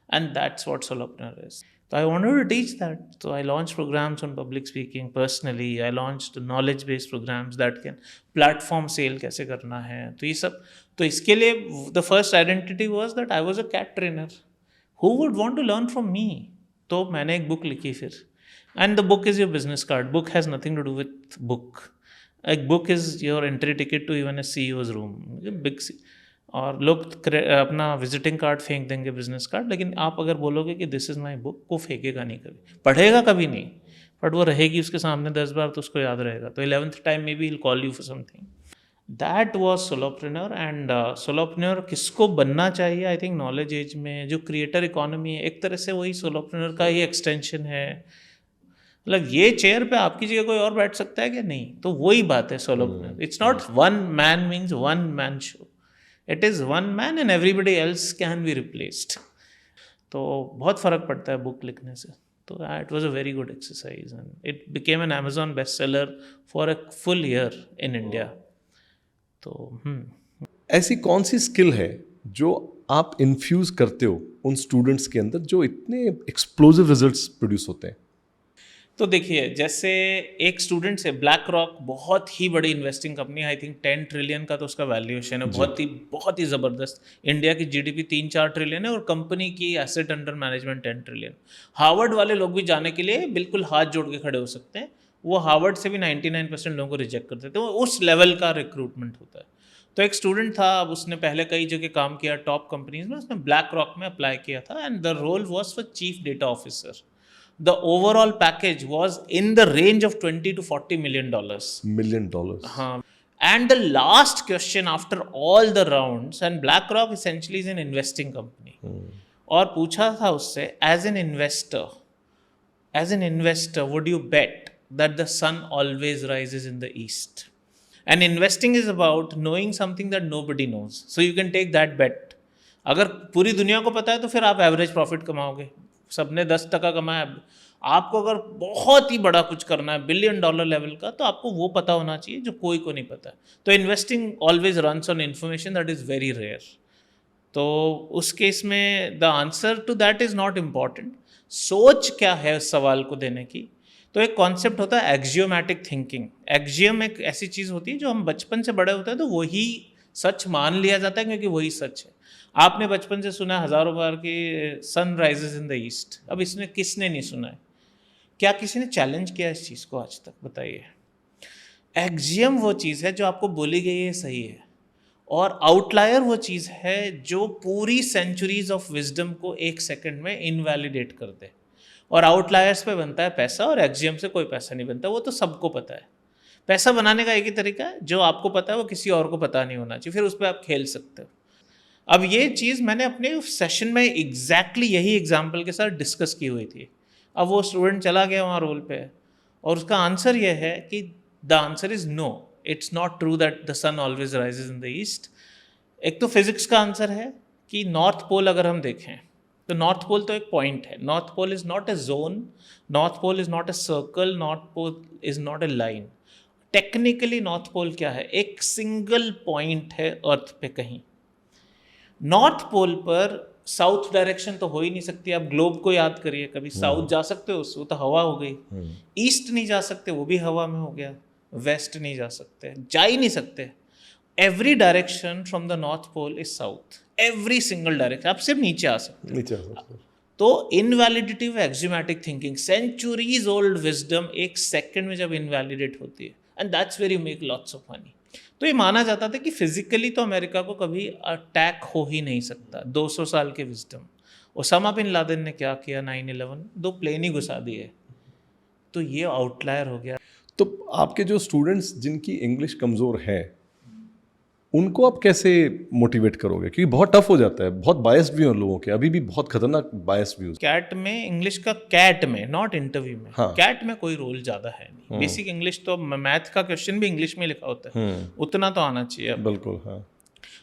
and that's what solopreneur is. So I wanted to teach that, so I launched programs on public speaking. Personally I launched knowledge based programs that can platform sale कैसे करना है, तो ये सब। तो इसके लिए the first identity was that I was a cat trainer, who would want to learn from me? तो मैंने एक बुक लिखी फिर, and the book is your business card. Book has nothing to do with book. A book is your entry ticket to even a CEO's room. Big और लोग अपना विजिटिंग कार्ड फेंक देंगे, बिजनेस कार्ड, लेकिन आप अगर बोलोगे कि दिस इज़ माई बुक, वो फेंकेगा नहीं, कभी पढ़ेगा कभी नहीं, बट वो रहेगी उसके सामने 10 बार तो उसको याद रहेगा, तो 11th टाइम में भी he'll call you for something. That was solopreneur. And solopreneur किसको बनना चाहिए? आई थिंक नॉलेज एज में जो क्रिएटर इकोनॉमी है, एक तरह से वही सोलोप्रेन्योर का ही एक्सटेंशन है। मतलब ये चेयर पे आपकी जगह कोई और बैठ सकता है क्या? नहीं। तो वही बात है solopreneur. It's not one man means one man show, it is one man and everybody else can be replaced. तो बहुत फ़र्क पड़ता है बुक लिखने से. तो it was a very good exercise and it became an Amazon best seller for a full year in India. तो ऐसी कौन सी स्किल है जो आप इन्फ्यूज करते हो उन स्टूडेंट्स के अंदर जो इतने एक्सप्लोसिव रिजल्ट्स प्रोड्यूस होते हैं? तो देखिए, जैसे एक स्टूडेंट से ब्लैक रॉक बहुत ही बड़ी investing company, I think 10 trillion का तो उसका वैल्यूएशन है, बहुत ही ज़बरदस्त. इंडिया की जीडीपी 3-4 ट्रिलियन है और कंपनी की asset under management 10 trillion. Harvard वाले लोग भी जाने के लिए बिल्कुल हाथ जोड़ के खड़े हो सकते हैं. वो हार्वर्ड से भी 99% लोगों को रिजेक्ट कर देते हैं. उस लेवल का रिक्रूटमेंट होता है. तो एक स्टूडेंट था, अब उसने पहले कई जगह काम किया टॉप कंपनीज में, उसने ब्लैक रॉक में अप्लाई किया था and the role was for chief data officer. The overall package was in the range of $20 to $40 million. $1 million. हाँ. And the last question after all the rounds, and BlackRock essentially is an investing company. और पूछा था उससे, as an investor, would you bet that the sun always rises in the east? And investing is about knowing something that nobody knows. So you can take that bet. अगर पूरी दुनिया को पता है तो फिर आप एवरेज प्रॉफिट कमाओगे. सबने 10% कमाया. आपको अगर बहुत ही बड़ा कुछ करना है $1 बिलियन लेवल का, तो आपको वो पता होना चाहिए जो कोई को नहीं पता. तो investing always runs on information that is very rare. तो उस केस में the answer to that is not important. सोच क्या है उस सवाल को देने की. तो एक कॉन्सेप्ट होता है एक्जियोमैटिक थिंकिंग. एक्जियम एक ऐसी चीज़ होती है जो हम बचपन से बड़े होते हैं तो वही सच मान लिया जाता है क्योंकि वही सच है. आपने बचपन से सुना है हज़ारों बार कि sun rises in the east. अब इसने किसने नहीं सुना है? क्या किसी ने चैलेंज किया इस चीज़ को आज तक? बताइए. एक्जियम वो चीज़ है जो आपको बोली गई है सही है, और आउटलायर वो चीज़ है जो पूरी सेंचुरीज ऑफ विजडम को 1 सेकंड में इनवैलिडेट कर दे. और आउटलायर्स पे बनता है पैसा, और एक्जियम से कोई पैसा नहीं बनता. वो तो सबको पता है. पैसा बनाने का एक ही तरीका है, जो आपको पता है वो किसी और को पता नहीं होना चाहिए, फिर उस पर आप खेल सकते हो. अब ये चीज़ मैंने अपने सेशन में एग्जैक्टली यही एग्जाम्पल के साथ डिस्कस की हुई थी. अब वो स्टूडेंट चला गया वहाँ रोल पे, और उसका आंसर ये है कि the answer is no, it's not true that the sun always rises in the east. एक तो फिजिक्स का आंसर है कि नॉर्थ पोल अगर हम देखें तो नॉर्थ पोल तो एक पॉइंट है. North pole is not a zone, north pole is not a circle, north pole is not a line. Technically north pole क्या है? एक सिंगल पॉइंट है अर्थ पे कहीं. नॉर्थ पोल पर साउथ डायरेक्शन तो हो ही नहीं सकती. आप ग्लोब को याद करिए, कभी साउथ जा सकते हो वो तो हवा हो गई. ईस्ट नहीं जा सकते, वो भी हवा में हो गया. वेस्ट नहीं जा सकते, जा ही नहीं सकते. Every direction from the North Pole is south. Every single direction. आप सिर्फ नीचे आ सकते हो. तो invalidity of axiomatic thinking, centuries old wisdom एक सेकंड में जब इनवैलिडेट होती है, and that's where you make lots of money. तो ये माना जाता था कि फिजिकली तो अमेरिका को कभी अटैक हो ही नहीं सकता. 200 साल के विजडम. ओसामा बिन लादेन ने क्या किया? 9/11 2 प्लेन ही घुसा दिए. तो ये आउटलायर हो गया. तो आपके जो स्टूडेंट्स जिनकी इंग्लिश कमज़ोर है, उनको आप कैसे मोटिवेट करोगे? क्योंकि बहुत टफ हो जाता है. बहुत बायस्ड भी हैं लोगों के, अभी भी बहुत खतरनाक बायस व्यूज. कैट में, इंग्लिश का कैट में, नॉट इंटरव्यू में, हाँ. कैट में कोई रोल ज़्यादा है नहीं. बेसिक इंग्लिश तो, मैथ का क्वेश्चन भी इंग्लिश में लिखा होता है, उतना तो आना चाहिए. बिल्कुल. हाँ.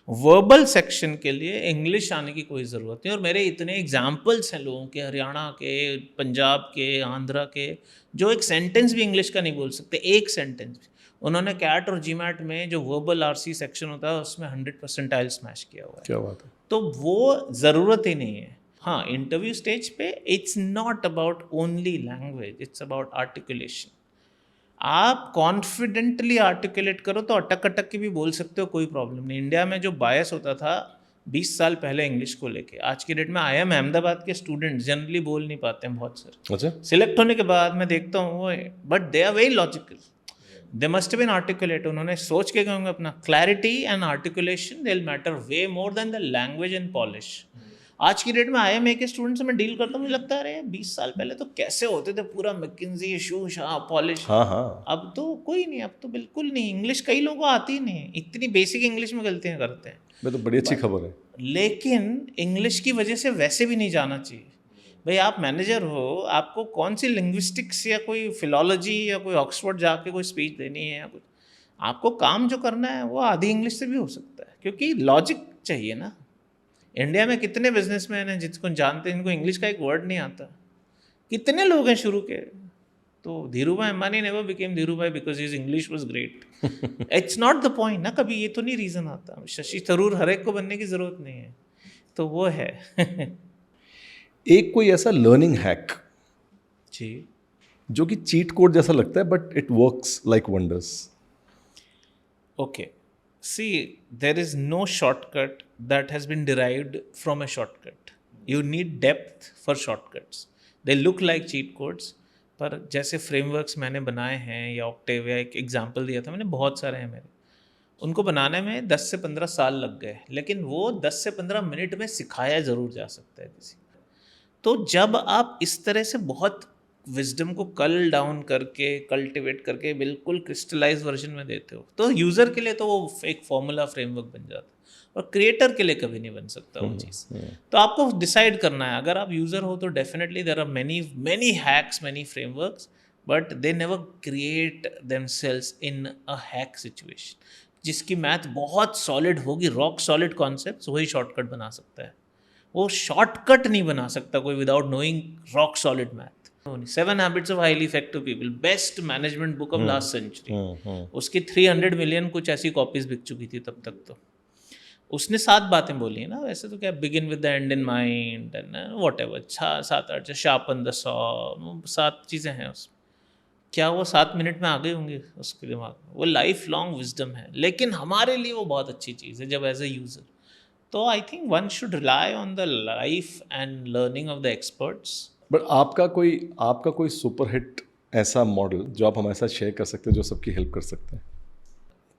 वर्बल सेक्शन के लिए इंग्लिश आने की कोई ज़रूरत नहीं. और मेरे इतने एग्जाम्पल्स हैं लोगों के, हरियाणा के, पंजाब के, आंध्रा के, जो एक सेंटेंस भी इंग्लिश का नहीं बोल सकते. एक सेंटेंस भी. उन्होंने कैट और जीमैट में जो वर्बल आरसी सेक्शन होता है उसमें 100% स्मैश किया हुआ है. क्या बात है. तो वो ज़रूरत ही नहीं है. हाँ, इंटरव्यू स्टेज पे it's not about only language, it's about articulation. आप कॉन्फिडेंटली आर्टिकुलेट करो तो अटक अटक के भी बोल सकते हो, कोई प्रॉब्लम नहीं. इंडिया में जो बायस होता था 20 साल पहले इंग्लिश को लेके, आज की डेट में IIM अहमदाबाद के स्टूडेंट जनरली बोल नहीं पाते हैं बहुत सारे. अच्छा. सिलेक्ट होने के बाद मैं देखता हूँ वो, but they are very logical. They must been articulate. उन्होंने सोच के गए अपना. Clarity and articulation they will matter way more than the language and polish. आज की डेट में IIM के स्टूडेंट से मैं डील करता हूँ, मुझे लगता है अरे 20 साल पहले तो कैसे होते थे, पूरा मैकिन्जी शू शा पॉलिश. हाँ. अब तो कोई नहीं, अब तो बिल्कुल नहीं. इंग्लिश कई लोगों को आती ही नहीं, इतनी बेसिक इंग्लिश में गलतियाँ करते हैं. मैं तो बड़ी अच्छी खबर है. लेकिन इंग्लिश की वजह से वैसे भी नहीं जाना चाहिए. भाई आप मैनेजर हो, आपको कौन सी लिंग्विस्टिक्स या कोई फिलॉलजी या कोई ऑक्सफोर्ड जाके कोई स्पीच देनी है या कुछ, आपको काम जो करना है वो आधी इंग्लिश से भी हो सकता है, क्योंकि लॉजिक चाहिए ना. इंडिया में कितने बिजनेसमैन हैं जिसको जानते हैं, इनको इंग्लिश का एक वर्ड नहीं आता, कितने लोग हैं शुरू के। तो Dhirubhai Ambani never became Dhirubhai because his English was great. It's not the point ना, कभी ये तो नहीं रीज़न आता। शशि थरूर हर एक को बनने की ज़रूरत नहीं है, तो वो है। एक कोई ऐसा लर्निंग हैक जी, जो कि चीट कोड जैसा लगता है but it works like wonders. okay, see, there is no shortcut that has been derived from a shortcut. You need depth for shortcuts. They look like cheat codes, पर जैसे फ्रेमवर्क्स मैंने बनाए हैं, या ऑक्टेव, या एक एग्जांपल दिया था मैंने, बहुत सारे हैं मेरे, उनको बनाने में 10 से 15 साल लग गए, लेकिन वो 10 से 15 मिनट में सिखाया ज़रूर जा सकता है किसी को। तो जब आप इस तरह से बहुत विजडम को कल डाउन करके, कल्टिवेट करके बिल्कुल क्रिस्टलाइज वर्जन में देते हो, तो यूज़र के लिए तो वो एक फॉर्मूला फ्रेमवर्क बन जाता है, और क्रिएटर के लिए कभी नहीं बन सकता वो चीज़। तो आपको डिसाइड करना है, अगर आप यूज़र हो तो definitely there are many hacks, many frameworks, but they never create themselves in a hack situation. जिसकी मैथ बहुत सॉलिड होगी, रॉक सॉलिड कॉन्सेप्ट्स, वही शॉर्टकट बना सकता है। वो शॉर्टकट नहीं बना सकता कोई without knowing rock solid math. 7 Habits of Highly Effective People, best management book of last century, उसकी 300 मिलियन कुछ ऐसी कॉपीज बिक चुकी थी तब तक। तो उसने 7 बातें बोली है ना, वैसे तो क्या, begin with the and in mind and what ever, 7-8 sharpen the saw, 7 चीज़ें हैं उसमें। क्या वो 7 मिनट में आ गए होंगे उसके दिमाग में? वो लाइफ लॉन्ग विजडम है, लेकिन हमारे लिए वो बहुत अच्छी चीज़ है जब एज ए यूज़र। तो I think one should rely on the life and learning of the experts. But आपका कोई सुपर हिट ऐसा मॉडल जो आप हमारे साथ शेयर कर सकते हैं, जो सबकी हेल्प कर सकते हैं?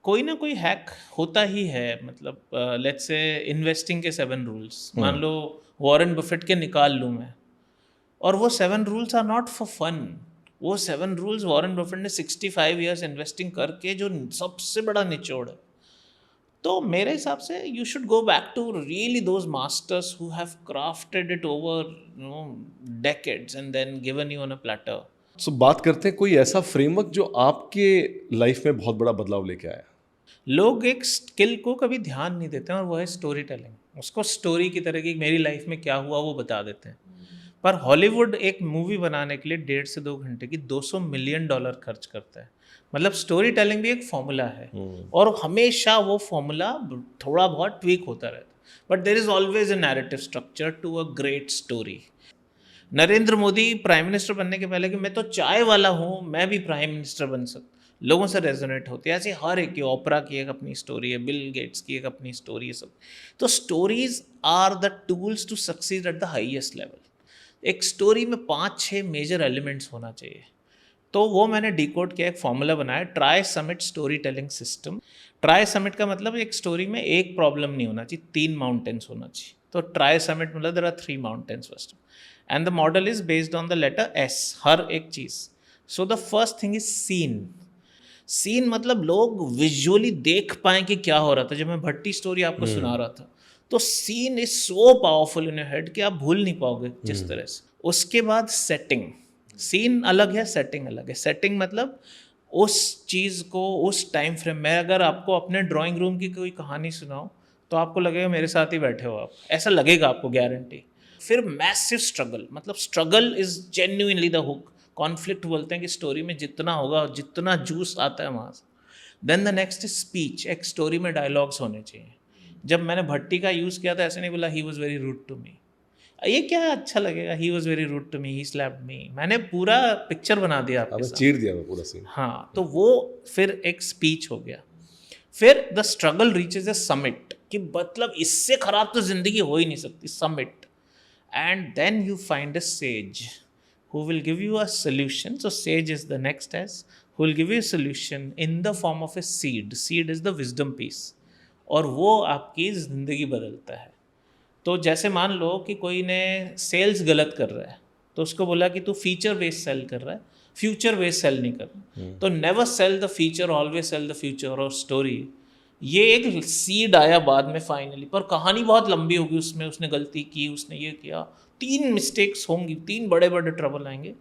कोई ना कोई हैक होता ही है, मतलब लेट्स से इन्वेस्टिंग के 7 रूल्स, मान लो वॉरेन बफेट के निकाल लूँ मैं, और वो 7 rules are not for fun. वो 7 रूल्स वॉरेन बफेट ने 65 ईयर्स इन्वेस्टिंग करके जो सबसे बड़ा निचोड़ है। तो मेरे हिसाब से you should go back to really those masters who have crafted it over decades and then given you on a platter. So बात करते हैं कोई ऐसा फ्रेमवर्क जो आपके लाइफ में बहुत बड़ा बदलाव लेके आया। लोग एक स्किल को कभी ध्यान नहीं देते हैं, और वो है स्टोरी टेलिंग। उसको स्टोरी की तरह की मेरी लाइफ में क्या हुआ वो बता देते हैं। पर हॉलीवुड एक मूवी बनाने के लिए 1.5 से 2 घंटे की $200 मिलियन खर्च करता है। मतलब स्टोरी टेलिंग भी एक फॉर्मूला है, और हमेशा वो फॉर्मूला थोड़ा बहुत ट्वीक होता रहता है, but there is always a narrative structure to a great story. Narendra Modi prime minister बनने के पहले कि मैं तो चाय वाला हूँ, मैं भी प्राइम मिनिस्टर बन सकता, लोगों से रेजोनेट होती है। ऐसे हर एक की, ओपरा की एक अपनी स्टोरी है, बिल गेट्स की एक अपनी स्टोरी है, सब। तो stories are the tools to succeed at the highest level. एक स्टोरी में 5-6 मेजर एलिमेंट्स होना चाहिए। तो वो मैंने डिकोड किया, एक फॉर्मूला बनाया, try summit story telling system. Try summit का मतलब एक स्टोरी में एक प्रॉब्लम नहीं होना चाहिए, 3 माउंटेन्स होना चाहिए। तो ट्राई समिट मतलब there are 3 mountains first, and the model is based on the letter S, हर एक चीज़। So the first thing is seen. Seen मतलब लोग विजुअली देख पाएँ कि क्या हो रहा था। जब मैं भट्टी स्टोरी आपको सुना रहा था, तो scene is so powerful in your head कि आप भूल नहीं पाओगे जिस तरह से। उसके बाद सेटिंग, सीन अलग है, सेटिंग अलग है। सेटिंग मतलब उस चीज़ को उस टाइम फ्रेम में, अगर आपको अपने ड्राइंग रूम की कोई कहानी सुनाओ तो आपको लगेगा मेरे साथ ही बैठे हो आप, ऐसा लगेगा आपको, गारंटी। फिर मैसिव स्ट्रगल, मतलब struggle is genuinely the hook. Conflict बोलते हैं कि स्टोरी में जितना होगा, जितना जूस आता है वहाँ से। Then the next is speech. एक स्टोरी में डायलॉग्स होने चाहिए। जब मैंने भट्टी का यूज़ किया था, ऐसे नहीं बोला he was very rude to me, ये क्या अच्छा लगेगा, he was very rude to me, he slapped me. मैंने पूरा पिक्चर बना दिया आपके साथ, चीर दिया पूरा सीन। हाँ, तो वो फिर एक स्पीच हो गया। फिर the struggle reaches A summit, कि मतलब इससे खराब तो जिंदगी हो ही नहीं सकती, summit. And then you find a sage who will give you a solution. So sage is the next S, who will give you a solution in the form of a seed. Seed is the wisdom piece, और वो आपकी ज़िंदगी बदलता है। तो जैसे मान लो कि कोई ने सेल्स गलत कर रहा है, तो उसको बोला कि तू फीचर बेस्ड सेल कर रहा है, फ्यूचर बेस्ड सेल नहीं कर रहा। तो never sell the feature, always sell the future और स्टोरी। ये एक सीड आया बाद में फाइनली, पर कहानी बहुत लंबी होगी उसमें, उसने गलती की, उसने ये किया, 3 मिस्टेक्स होंगी, 3 बड़े बड़े ट्रबल आएंगे.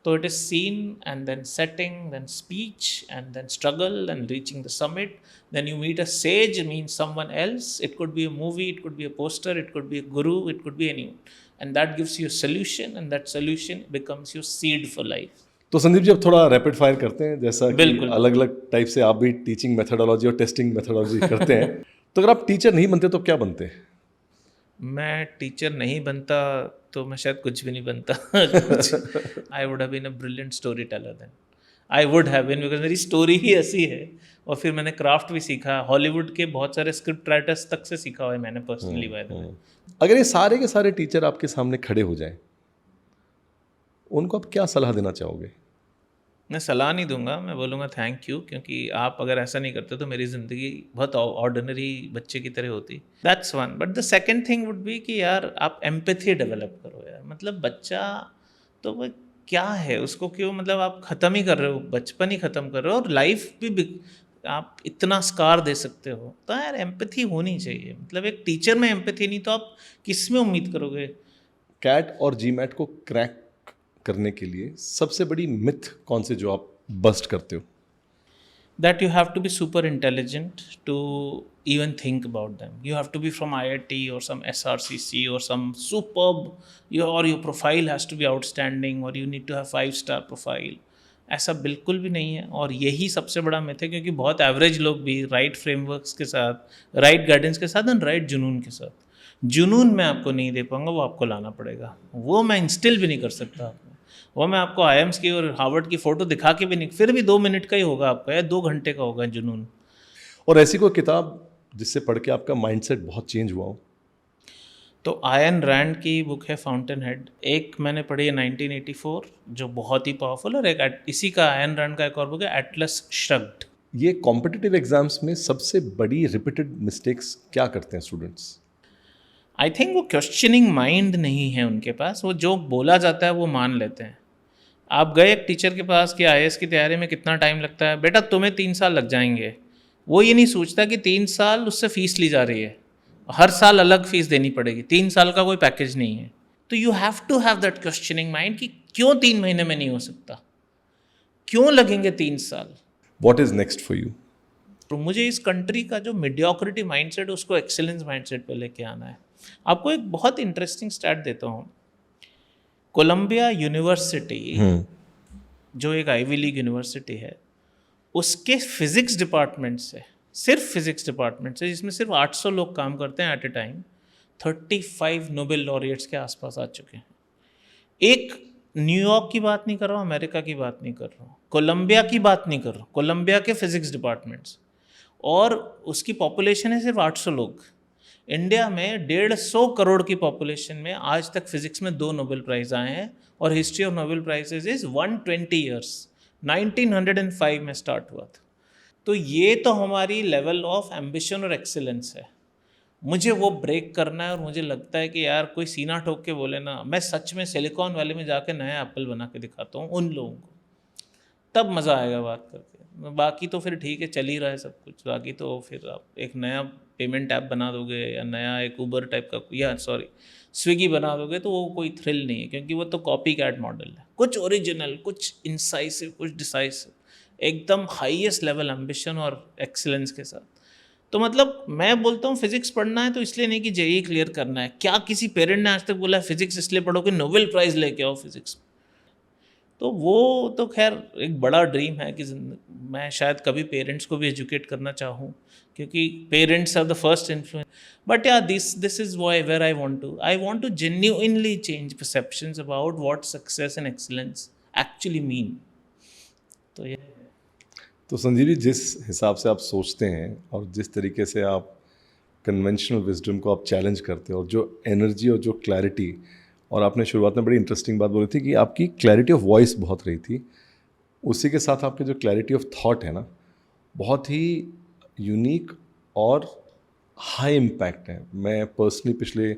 तो it is scene and then setting, then speech and then struggle and reaching the summit. Then you meet a sage, means someone else. It could be a movie, it could be a poster, it could be a guru, it could be anyone. And that gives you a solution, and that solution becomes your seed for life. तो संदीप जी अब थोड़ा रैपिड फायर करते हैं, जैसा कि बिल्कुल। अलग अलग टाइप से आप भी टीचिंग मेथोडोलॉजी और टेस्टिंग मेथोडोलॉजी करते हैं. तो अगर आप टीचर नहीं बनते तो क्या बनते? मैं टीचर नहीं बनता तो मैं शायद कुछ भी नहीं बनता. I would have been a brilliant story teller then. I would have been, because मेरी स्टोरी ही ऐसी है. और फिर मैंने क्राफ्ट भी सीखा, हॉलीवुड के बहुत सारे स्क्रिप्ट राइटर्स तक से सीखा हुआ है मैंने पर्सनली. बाय द वे, अगर ये सारे के सारे टीचर आपके सामने खड़े हो जाएं, उनको आप क्या सलाह देना चाहोगे? मैं सलाह नहीं दूंगा, मैं बोलूँगा थैंक यू, क्योंकि आप अगर ऐसा नहीं करते तो मेरी ज़िंदगी बहुत ऑर्डिनरी बच्चे की तरह होती. That's one. But the second thing would be कि यार आप एम्पैथी डेवलप करो यार. मतलब बच्चा तो वो क्या है, उसको क्यों, मतलब आप ख़त्म ही कर रहे हो, बचपन ही ख़त्म कर रहे हो, और लाइफ भी आप इतना स्कार दे सकते हो. तो यार एम्पैथी होनी चाहिए. मतलब एक टीचर में एम्पैथी नहीं तो आप किस में उम्मीद करोगे? कैट और जीमैट को क्रैक करने के लिए सबसे बड़ी मिथ कौन से जो आप बस्ट करते हो? That you have to be super intelligent to even think about them. You have to be from IIT or some SRCC or some superb, or your profile has to be outstanding, or you need to have 5-star profile. ऐसा बिल्कुल भी नहीं है, और यही सबसे बड़ा मिथ है, क्योंकि बहुत एवरेज लोग भी राइट फ्रेमवर्क्स के साथ, राइट गाइडेंस के साथ एंड राइट जुनून के साथ, जुनून मैं आपको नहीं दे पाऊंगा, वो आपको लाना पड़ेगा. वो मैं इंस्टिल भी नहीं कर सकता आपको. वो मैं आपको आईएम्स की और हार्वर्ड की फ़ोटो दिखा के भी नहीं, फिर भी 2 मिनट का ही होगा आपका, या 2 घंटे का होगा जुनून. और ऐसी कोई किताब जिससे पढ़ के आपका माइंडसेट बहुत चेंज हुआ हो? तो आयन रैंड की बुक है फाउंटेन हेड, एक मैंने पढ़ी है 1984 जो बहुत ही पावरफुल, और एक इसी का आयन रैंड का एक और बुक है एटलस श्रग्ड. ये कॉम्पिटिटिव एग्जाम्स में सबसे बड़ी रिपीटेड मिस्टेक्स क्या करते हैं स्टूडेंट्स? आई थिंक वो क्वेश्चनिंग माइंड नहीं है उनके पास. वो जो बोला जाता है वो मान लेते हैं. आप गए एक टीचर के पास कि आईएएस की तैयारी में कितना टाइम लगता है, बेटा तुम्हें 3 साल लग जाएंगे. वो ये नहीं सोचता कि 3 साल उससे फ़ीस ली जा रही है, हर साल अलग फ़ीस देनी पड़ेगी, 3 साल का कोई पैकेज नहीं है. तो you have to have that questioning mind कि क्यों 3 महीने में नहीं हो सकता, क्यों लगेंगे 3 साल. What is next for you? तो मुझे इस कंट्री का जो मीडियोक्रिटी माइंडसेट, उसको एक्सेलेंस माइंडसेट पे लेके आना है. आपको एक बहुत इंटरेस्टिंग स्टैट देता हूँ. कोलंबिया यूनिवर्सिटी जो एक आईवी लीग यूनिवर्सिटी है, उसके फिज़िक्स डिपार्टमेंट से, सिर्फ फिज़िक्स डिपार्टमेंट से, जिसमें सिर्फ 800 लोग काम करते हैं at a time, 35 Nobel laureates के आसपास आ चुके हैं. एक न्यूयॉर्क की बात नहीं कर रहा हूँ, अमेरिका की बात नहीं कर रहा हूँ, कोलंबिया की बात नहीं कर रहा हूँ, कोलंबिया के फिज़िक्स डिपार्टमेंट्स, और उसकी पॉपुलेशन है सिर्फ 800 लोग. इंडिया में 150 करोड़ की पॉपुलेशन में आज तक फिजिक्स में 2 नोबेल प्राइज़ आए हैं, और history of Nobel prizes is 120 years. 1905 में स्टार्ट हुआ था. तो ये तो हमारी लेवल ऑफ एम्बिशन और एक्सीलेंस है. मुझे वो ब्रेक करना है, और मुझे लगता है कि यार कोई सीना ठोक के बोले ना, मैं सच में सिलिकॉन वैली में जाके नया एप्पल बना के दिखाता हूँ उन लोगों को, तब मज़ा आएगा बात करके. बाकी तो फिर ठीक है, चल ही रहा है सब कुछ. बाकी तो फिर आप एक नया पेमेंट ऐप बना दोगे, या नया एक ऊबर टाइप का, या स्विगी बना दोगे, तो वो कोई थ्रिल नहीं है, क्योंकि वो तो कॉपी कैट मॉडल है. कुछ ओरिजिनल, कुछ इंसाइसिव, कुछ डिसाइसिव, एकदम हाईएस्ट लेवल एम्बिशन और एक्सीलेंस के साथ. तो मतलब मैं बोलता हूँ फिजिक्स पढ़ना है तो इसलिए नहीं कि जेईई क्लियर करना है. क्या किसी पेरेंट ने आज तक बोला है फिजिक्स इसलिए पढ़ो कि नोबेल प्राइज़ लेके आओ फिजिक्स? तो वो तो खैर एक बड़ा ड्रीम है कि मैं शायद कभी पेरेंट्स को भी एजुकेट करना चाहूँ, क्योंकि parents are the first influence. But yeah this is why where I want to genuinely change perceptions about what success and excellence actually mean. तो ये तो संजीव जी, जिस हिसाब से आप सोचते हैं और जिस तरीके से आप कन्वेंशनल विजडम को आप चैलेंज करते हो, और जो एनर्जी और जो क्लैरिटी, और आपने शुरुआत में बड़ी इंटरेस्टिंग बात बोली थी कि आपकी क्लैरिटी ऑफ वॉइस बहुत रही थी, उसी के साथ आपके जो क्लैरिटी ऑफ थॉट है ना, बहुत ही यूनिक और हाई इम्पैक्ट है. मैं पर्सनली पिछले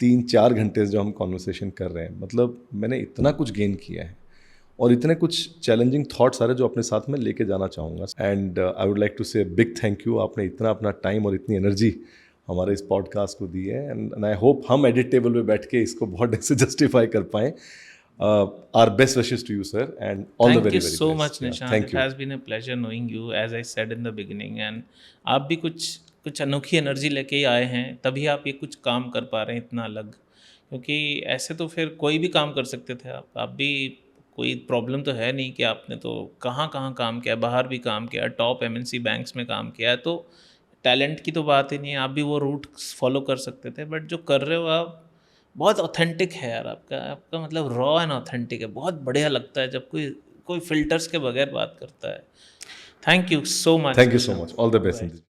3-4 घंटे जो हम कॉन्वर्सेशन कर रहे हैं, मतलब मैंने इतना कुछ गेन किया है. और इतने कुछ चैलेंजिंग थॉट्स सारे जो अपने साथ में लेके जाना चाहूँगा। And I would like to say big thank you, आपने इतना अपना टाइम और इतनी एनर्जी हमारे इस पॉडकास्ट को दी है। एंड आई होप हम एडिट टेबल पे बैठ के इसको बहुत ढंग से जस्टिफाई कर पाएँ। Our best wishes to you, sir, and all the very, very Thank you so best. much, Yeah, Nishant. thank It you. has been a pleasure knowing you, as I said in the beginning. And आप भी कुछ अनोखी एनर्जी लेके ही आए हैं, तभी आप ये कुछ काम कर पा रहे हैं इतना अलग। क्योंकि ऐसे तो फिर कोई भी काम कर सकते थे आप भी, कोई प्रॉब्लम तो है नहीं कि आपने तो कहाँ कहाँ काम किया, बाहर भी काम किया, टॉप MNC बैंक्स में काम किया है, तो टैलेंट की तो बात ही नहीं है, आप भी वो रूट फॉलो कर सकते थे। बट जो कर रहे हो आप बहुत ऑथेंटिक है यार, आपका मतलब रॉ एंड ऑथेंटिक है। बहुत बढ़िया लगता है जब कोई फिल्टर्स के बगैर बात करता है। Thank you so much. Thank you so much. All the best. Bye. In this.